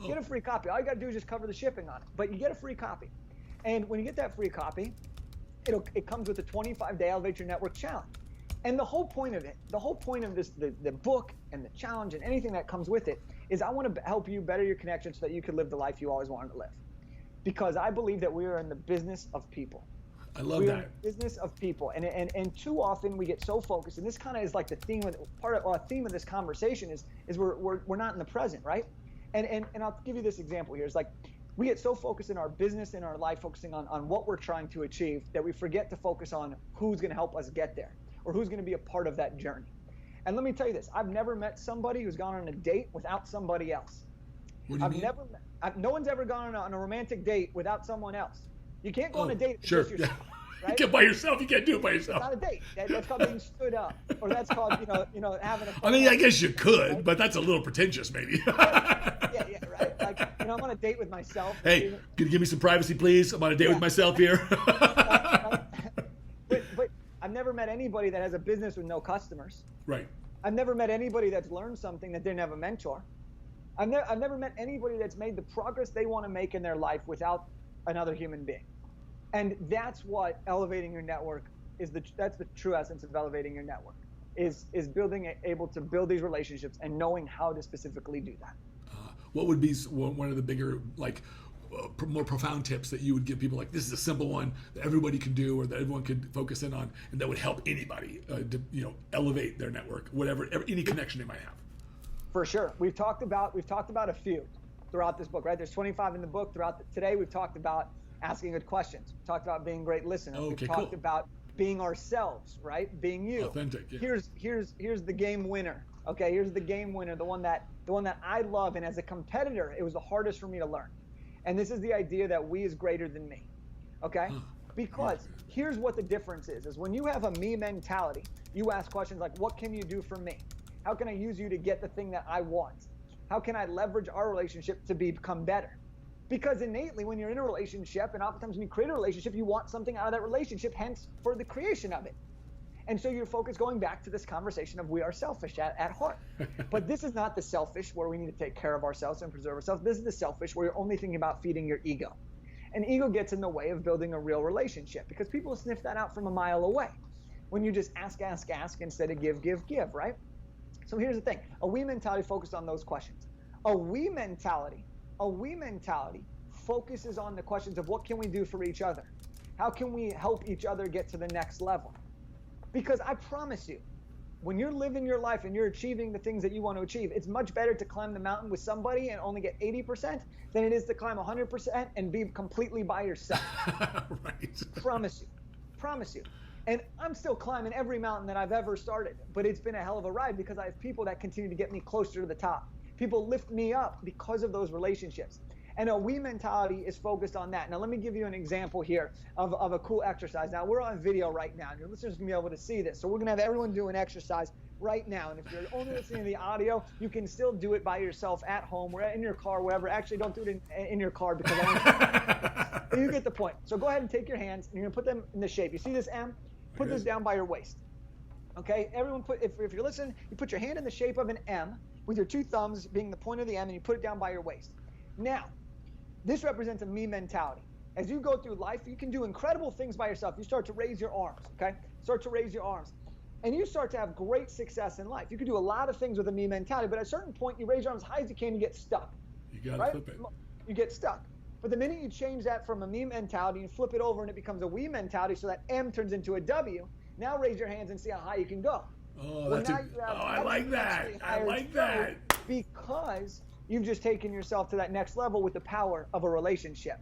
Get a free copy. All you got to do is just cover the shipping on it. But you get a free copy. And when you get that free copy, it comes with a 25-day Elevate Your Network challenge. And the whole point of it, this, the book and the challenge and anything that comes with it, is I want to help you better your connection so that you can live the life you always wanted to live. Because I believe that we are in the business of people. I love we that. Are in the business of people, and too often we get so focused, and this kind of is like the theme of this conversation is we're not in the present, right? And I'll give you this example here. It's like we get so focused in our business, in our life, focusing on what we're trying to achieve, that we forget to focus on who's going to help us get there, or who's going to be a part of that journey. And let me tell you this, I've never met somebody who's gone on a date without somebody else. What do you mean? No one's ever gone on a romantic date without someone else. You can't go on a date with sure. just yourself. Yeah. Right? You get by yourself. You can't do it by yourself. It's not a date. That's called being stood up, or that's called having a. I mean, I guess you could, right? But that's a little pretentious, maybe. yeah, right. Like, I'm on a date with myself. Hey, can you give me some privacy, please? I'm on a date with myself here. But I've never met anybody that has a business with no customers. Right. I've never met anybody that's learned something that didn't have a mentor. I've never met anybody that's made the progress they want to make in their life without another human being. And that's what Elevating Your Network that's the true essence of elevating your network, is able to build these relationships and knowing how to specifically do that. What would be one of the bigger, like, more profound tips that you would give people? Like, this is a simple one that everybody can do, or that everyone could focus in on, and that would help anybody, elevate their network, any connection they might have. For sure, we've talked about a few throughout this book, right? There's 25 in the book. Today, we've talked about asking good questions. We've talked about being great listeners. Okay, we've talked about being ourselves, right? Being you. Authentic. Yeah. Here's the game winner. Okay, here's the game winner, the one that I love, and as a competitor, it was the hardest for me to learn. And this is the idea that we is greater than me. Okay? Because here's what the difference is when you have a me mentality, you ask questions like, what can you do for me? How can I use you to get the thing that I want? How can I leverage our relationship to become better? Because innately, when you're in a relationship, and oftentimes when you create a relationship, you want something out of that relationship, hence for the creation of it. And so your focus, going back to this conversation of we are selfish at heart. But this is not the selfish where we need to take care of ourselves and preserve ourselves. This is the selfish where you're only thinking about feeding your ego. And ego gets in the way of building a real relationship, because people sniff that out from a mile away when you just ask instead of give, right? So here's the thing. A we mentality focused on those questions. A we mentality focuses on the questions of what can we do for each other? How can we help each other get to the next level? Because I promise you, when you're living your life and you're achieving the things that you want to achieve, it's much better to climb the mountain with somebody and only get 80% than it is to climb 100% and be completely by yourself. Right. Promise you. And I'm still climbing every mountain that I've ever started, but it's been a hell of a ride because I have people that continue to get me closer to the top. People lift me up because of those relationships. And a we mentality is focused on that. Now, let me give you an example here of a cool exercise. Now, we're on video right now, and your listeners can be able to see this. So we're going to have everyone do an exercise right now. And if you're only listening to the audio, you can still do it by yourself at home or in your car, wherever. Actually, don't do it in your car because you get the point. So go ahead and take your hands, and you're going to put them in the shape. You see this M? Put this down by your waist. Okay? Everyone, if you're listening, you put your hand in the shape of an M with your two thumbs being the point of the M, and you put it down by your waist. Now, this represents a me mentality. As you go through life, you can do incredible things by yourself. You start to raise your arms, okay? Start to raise your arms. And you start to have great success in life. You can do a lot of things with a me mentality, but at a certain point, you raise your arms as high as you can, you get stuck. You gotta flip it. You get stuck. But the minute you change that from a me mentality and flip it over and it becomes a we mentality, so that M turns into a W, now raise your hands and see how high you can go. Oh, I like that. I like that. Because you've just taken yourself to that next level with the power of a relationship.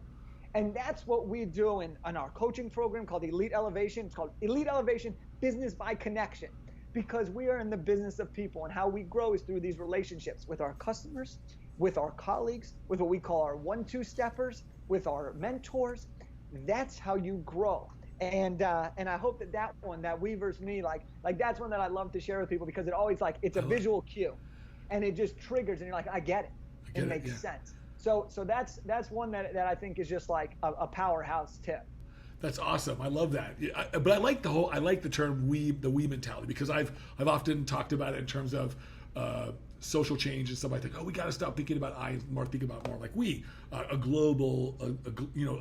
And that's what we do in our coaching program called Elite Elevation. It's called Elite Elevation Business by Connection, because we are in the business of people, and how we grow is through these relationships with our customers, with our colleagues, with what we call our 1-2 steppers, with our mentors. That's how you grow. And I hope that one, that we versus me, like that's one that I love to share with people, because it always it's a visual cue. And it just triggers, and you're like, I get it. It makes sense. So that's one that I think is just like a powerhouse tip. That's awesome. I love that. But I like the term the we mentality, because I've often talked about it in terms of social change and stuff. I think, we got to stop thinking about I and more think about more like we, a global,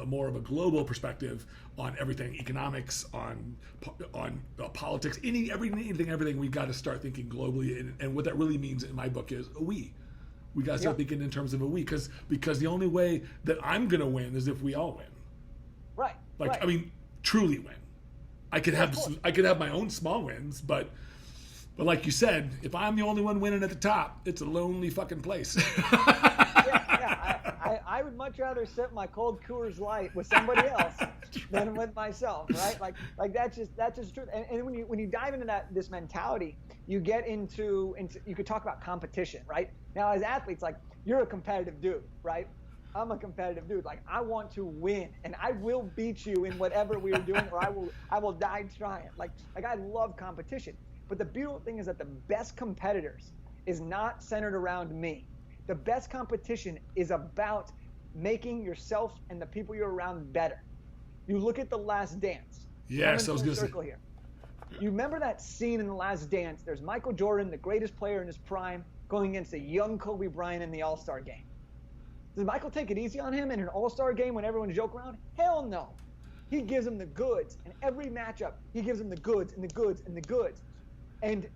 more of a global perspective on everything, economics, on politics, everything. We got to start thinking globally, and what that really means in my book is a we. We got to start thinking in terms of a we, because the only way that I'm gonna win is if we all win. Right. I mean, truly win. I could have my own small wins, but like you said, if I'm the only one winning at the top, it's a lonely fucking place. I would much rather sip my cold Coors Light with somebody else than with myself, right? Like that's just true. And when you dive into this mentality, you get into you could talk about competition, right? Now, as athletes, you're a competitive dude, right? I'm a competitive dude. I want to win, and I will beat you in whatever we are doing, or I will die trying. I love competition. But the beautiful thing is that the best competitors is not centered around me. The best competition is about making yourself and the people you're around better. You look at The Last Dance. Yes, I was going to say. Here. You remember that scene in The Last Dance? There's Michael Jordan, the greatest player in his prime, going against a young Kobe Bryant in the All-Star game. Does Michael take it easy on him in an All-Star game when everyone's joking around? Hell no. He gives them the goods. And every matchup, he gives them the goods and the goods and the goods. And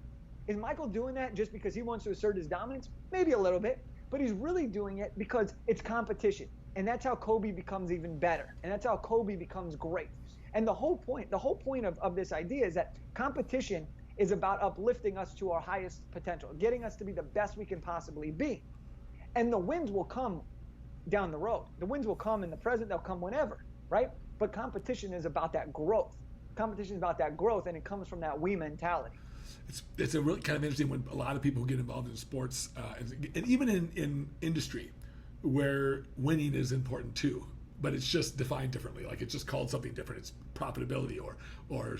is Michael doing that just because he wants to assert his dominance? Maybe a little bit. But he's really doing it because it's competition. And that's how Kobe becomes even better. And that's how Kobe becomes great. And the whole point of this idea is that competition is about uplifting us to our highest potential, getting us to be the best we can possibly be. And the wins will come down the road. The wins will come in the present, they'll come whenever, right? But competition is about that growth. Competition is about that growth, and it comes from that we mentality. It's a really kind of interesting when a lot of people get involved in sports, and even in industry, where winning is important too, but it's just defined differently. Like it's just called something different. It's profitability or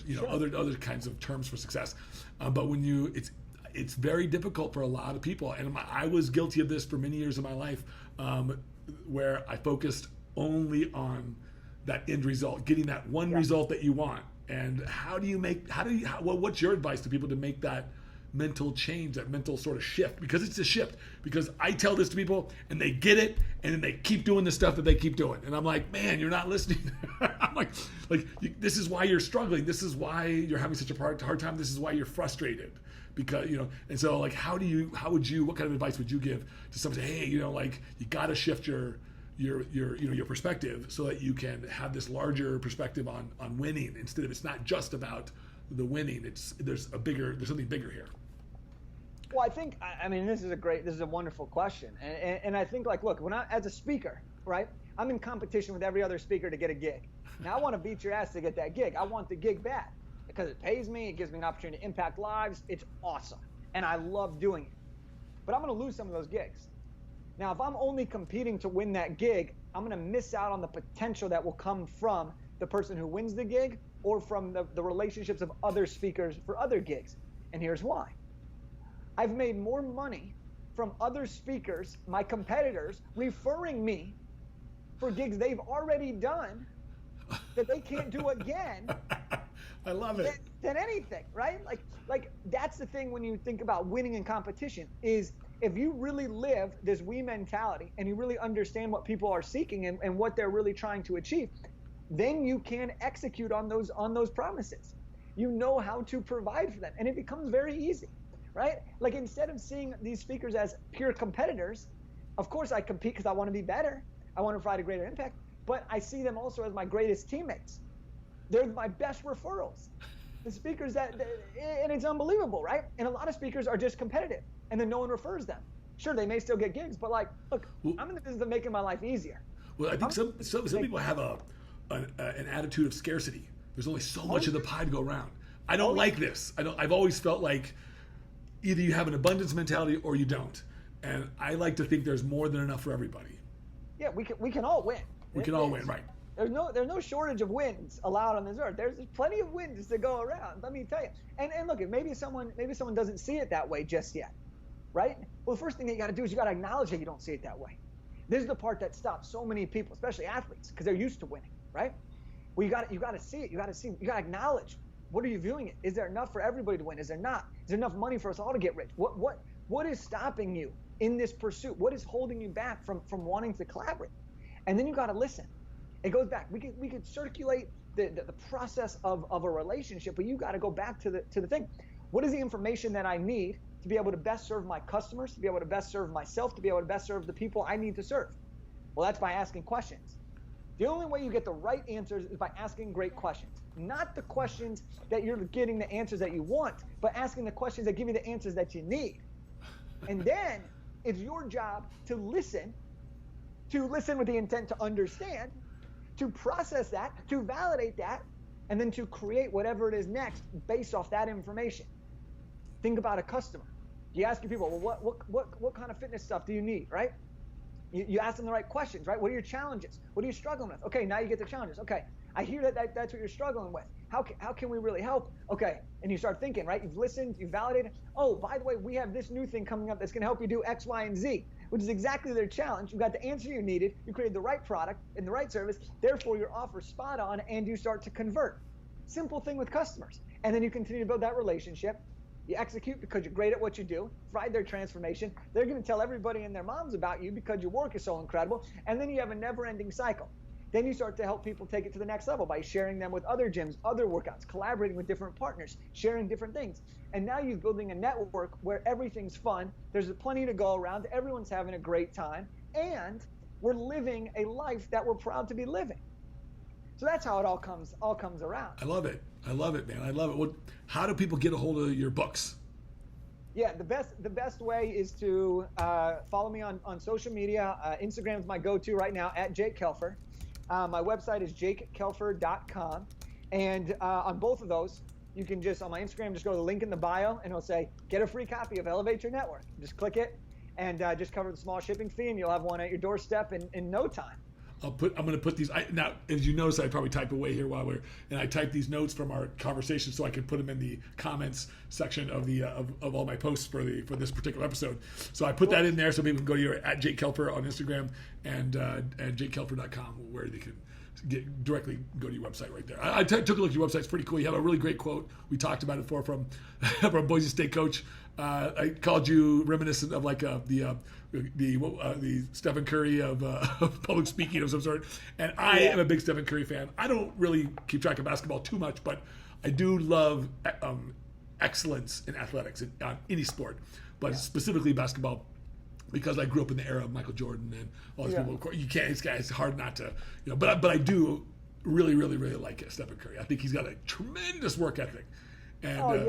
Sure. other kinds of terms for success. But when it's very difficult for a lot of people, and I was guilty of this for many years of my life, where I focused only on that end result, getting that one result that you want. And what's your advice to people to make that mental change, that mental sort of shift? Because it's a shift. Because I tell this to people and they get it, and then they keep doing the stuff that they keep doing. And I'm like, man, you're not listening. I'm like, this is why you're struggling. This is why you're having such a hard time. This is why you're frustrated. Because, and so like, what kind of advice would you give to someone? Say, hey, you got to shift your perspective so that you can have this larger perspective on winning, instead of, it's not just about the winning. There's something bigger here. Well, I think, this is a wonderful question. And I think, like, look, as a speaker, right, I'm in competition with every other speaker to get a gig. Now I want to beat your ass to get that gig. I want the gig bad because it pays me. It gives me an opportunity to impact lives. It's awesome. And I love doing it. But I'm going to lose some of those gigs. Now, if I'm only competing to win that gig, I'm going to miss out on the potential that will come from the person who wins the gig or from the relationships of other speakers for other gigs. And here's why. I've made more money from other speakers, my competitors, referring me for gigs they've already done that they can't do again. I love it. Than anything, right? Like that's the thing when you think about winning in competition is, if you really live this we mentality and you really understand what people are seeking and what they're really trying to achieve, then you can execute on those promises. You know how to provide for them, and it becomes very easy, right? Like, instead of seeing these speakers as pure competitors, of course I compete because I want to be better. I want to provide a greater impact, but I see them also as my greatest teammates. They're my best referrals. The speakers and it's unbelievable, right? And a lot of speakers are just competitive, and then no one refers them. Sure, they may still get gigs, but like, look, I'm in the business of making my life easier. Well, I think some people have an attitude of scarcity. There's only so much of the pie to go around. I don't like this. I've always felt like either you have an abundance mentality or you don't. And I like to think there's more than enough for everybody. Yeah, we can all win. We can all win, right? There's no shortage of wins allowed on this earth. There's plenty of wins to go around. Let me tell you. And look, maybe someone doesn't see it that way just yet, right? Well, the first thing that you got to do is you got to acknowledge that you don't see it that way. This is the part that stops so many people, especially athletes, because they're used to winning, right? Well, you got to see it. You got to acknowledge. What are you viewing it? Is there enough for everybody to win? Is there not? Is there enough money for us all to get rich? What is stopping you in this pursuit? What is holding you back from wanting to collaborate? And then you got to listen. It goes back. We could circulate the process of a relationship, but you got to go back to the thing. What is the information that I need to be able to best serve my customers, to be able to best serve myself, to be able to best serve the people I need to serve? Well, that's by asking questions. The only way you get the right answers is by asking great questions. Not the questions that you're getting the answers that you want, but asking the questions that give you the answers that you need. And then it's your job to listen with the intent to understand, to process that, to validate that, and then to create whatever it is next based off that information. Think about a customer. You ask your people, well, what kind of fitness stuff do you need, right? You ask them the right questions, right? What are your challenges? What are you struggling with? Okay, now you get the challenges. Okay, I hear that's what you're struggling with. How can we really help? Okay, and you start thinking, right? You've listened, you've validated. Oh, by the way, we have this new thing coming up that's going to help you do X, Y, and Z, which is exactly their challenge. You got the answer you needed. You created the right product and the right service. Therefore, your offer spot on, and you start to convert. Simple thing with customers. And then you continue to build that relationship. You execute because you're great at what you do, provide their transformation. They're going to tell everybody and their moms about you because your work is so incredible. And then you have a never-ending cycle. Then you start to help people take it to the next level by sharing them with other gyms, other workouts, collaborating with different partners, sharing different things. And now you're building a network where everything's fun. There's plenty to go around. Everyone's having a great time. And we're living a life that we're proud to be living. So that's how it all comes around. I love it. I love it, man. I love it. How do people get a hold of your books? Yeah, the best way is to follow me on social media. Instagram is my go-to right now, at Jake Kelfer. My website is jakekelfer.com. And on both of those, you can just, on my Instagram, just go to the link in the bio, and it'll say, get a free copy of Elevate Your Network. Just click it, and just cover the small shipping fee, and you'll have one at your doorstep in no time. I'm going to put these. Now, as you notice, I probably type away here and I type these notes from our conversation so I can put them in the comments section of the of all my posts for this particular episode. So I put that in there so people can go to your at Jake Kelfer on Instagram and jakekelfer.com, where they can directly go to your website right there. I took a look at your website. It's pretty cool. You have a really great quote. We talked about it from Boise State coach. I called you reminiscent of like the Stephen Curry of public speaking of some sort. And I am a big Stephen Curry fan. I don't really keep track of basketball too much, but I do love excellence in athletics in any sport, but specifically basketball, because I grew up in the era of Michael Jordan and all these people. Of course, you can't. It's hard not to, But I do really, really, really like Stephen Curry. I think he's got a tremendous work ethic. And,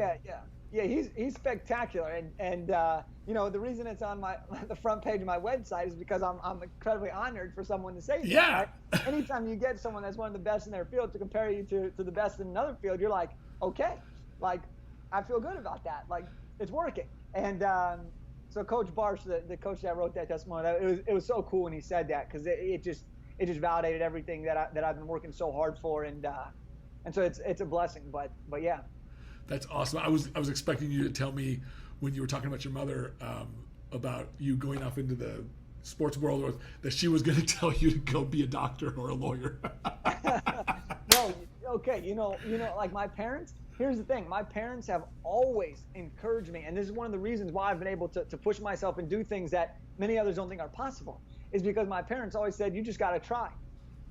Yeah, he's spectacular, and the reason it's on the front page of my website is because I'm incredibly honored for someone to say that. Yeah. Right? Anytime you get someone that's one of the best in their field to compare you to the best in another field, you're like, okay, like I feel good about that, like it's working. And so Coach Barsh, the coach that wrote that testimony, it was so cool when he said that, because it just validated everything that I've been working so hard for, and so it's a blessing. But yeah. That's awesome. I was expecting you to tell me when you were talking about your mother about you going off into the sports world, or that she was going to tell you to go be a doctor or a lawyer. No, okay. Like my parents. Here's the thing. My parents have always encouraged me, and this is one of the reasons why I've been able to push myself and do things that many others don't think are possible, is because my parents always said, you just got to try.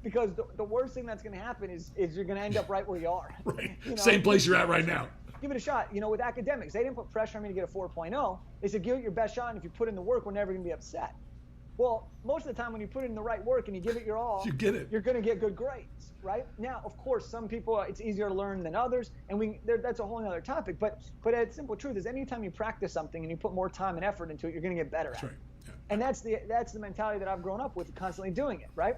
Because the worst thing that's going to happen is you're going to end up right where you are. Right. Same place you're at right now. Give it a shot. With academics, they didn't put pressure on me to get a 4.0. They said, give it your best shot, and if you put in the work, we're never going to be upset. Well, most of the time when you put in the right work and you give it your all, you get it. You're going to get good grades, right? Now, of course, some people, it's easier to learn than others, and that's a whole other topic. But the simple truth is, anytime you practice something and you put more time and effort into it, you're going to get better at it. Right. Yeah. And that's the mentality that I've grown up with, constantly doing it, right?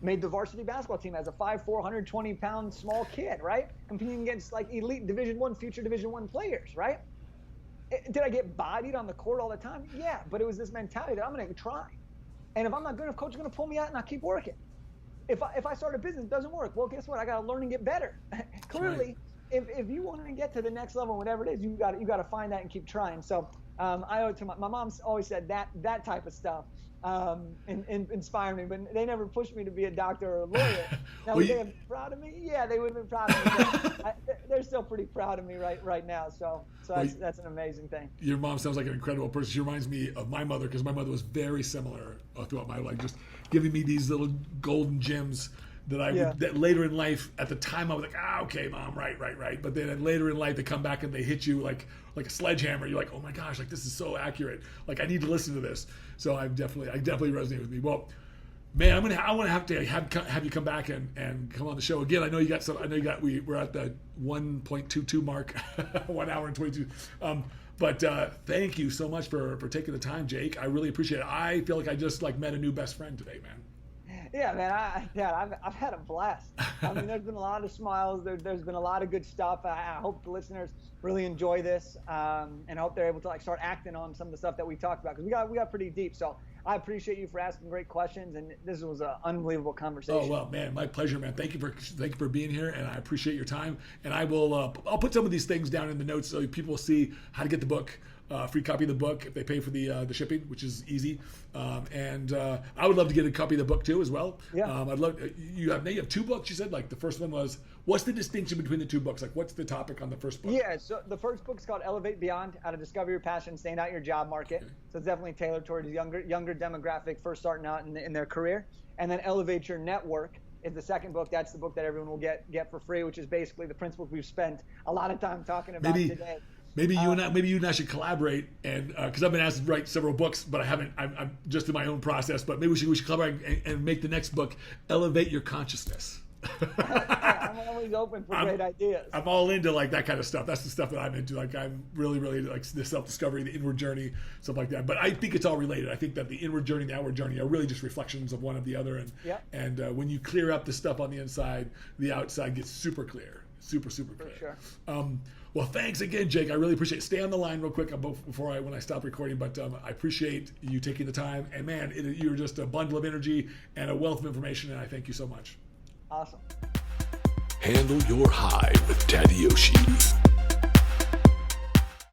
Made the varsity basketball team as a 5'4", 120-pound small kid, right? Competing against like elite Division I, future Division I players, right? Did I get bodied on the court all the time? Yeah, but it was this mentality that I'm going to try. And if I'm not good enough, coach is going to pull me out, and I'll keep working. If I start a business, it doesn't work. Well, guess what? I got to learn and get better. Clearly, if you want to get to the next level, whatever it is, you got to find that and keep trying. So I owe it to my mom's always said that type of stuff. Inspire me, but they never pushed me to be a doctor or a lawyer. Now, would they have been proud of me? Yeah, they would have been proud of me. They're still pretty proud of me right now. So that's an amazing thing. Your mom sounds like an incredible person. She reminds me of my mother, because my mother was very similar throughout my life, just giving me these little golden gems that that later in life, at the time I was like, okay, mom, right. But then later in life, they come back and they hit you like a sledgehammer. You're like, oh my gosh, like this is so accurate. Like I need to listen to this. So I definitely resonate with me. Well, man, I want to have you come back and come on the show again. I know you got some. We're at the 1.22 mark, 1 hour and 22. But thank you so much for taking the time, Jake. I really appreciate it. I feel like I just met a new best friend today, man. Yeah, man, I've had a blast. I mean, there's been a lot of smiles. There's been a lot of good stuff. I hope the listeners really enjoy this, and I hope they're able to start acting on some of the stuff that we talked about, because we got pretty deep. So I appreciate you for asking great questions, and this was an unbelievable conversation. Oh well, man, my pleasure, man. Thank you for being here, and I appreciate your time. And I'll put some of these things down in the notes so people will see how to get the book. Free copy of the book if they pay for the shipping, which is easy. And I would love to get a copy of the book too as well. Yeah. I'd love. You have 2 books. You said the first one was. What's the distinction between the 2 books? What's the topic on the first book? Yeah. So the first book is called Elevate Beyond: How to Discover Your Passion, Stand Out in Your Job Market. Okay. So it's definitely tailored towards younger demographic, first starting out in their career. And then Elevate Your Network is the second book. That's the book that everyone will get for free, which is basically the principles we've spent a lot of time talking about today. Maybe you and I should collaborate, and because I've been asked to write several books, but I haven't. I'm just in my own process. But maybe we should collaborate and make the next book Elevate Your Consciousness. I'm always open for great ideas. I'm all into like that kind of stuff. That's the stuff that I'm into. Like I'm really like the self-discovery, the inward journey, stuff like that. But I think it's all related. I think that the inward journey, the outward journey are really just reflections of one of the other. And when you clear up the stuff on the inside, the outside gets super clear. Super clear. For sure. Well, thanks again, Jake. I really appreciate it. Stay on the line real quick when I stop recording, but I appreciate you taking the time. And man, you're just a bundle of energy and a wealth of information, and I thank you so much. Awesome. Handle your hive with Tadyoshi.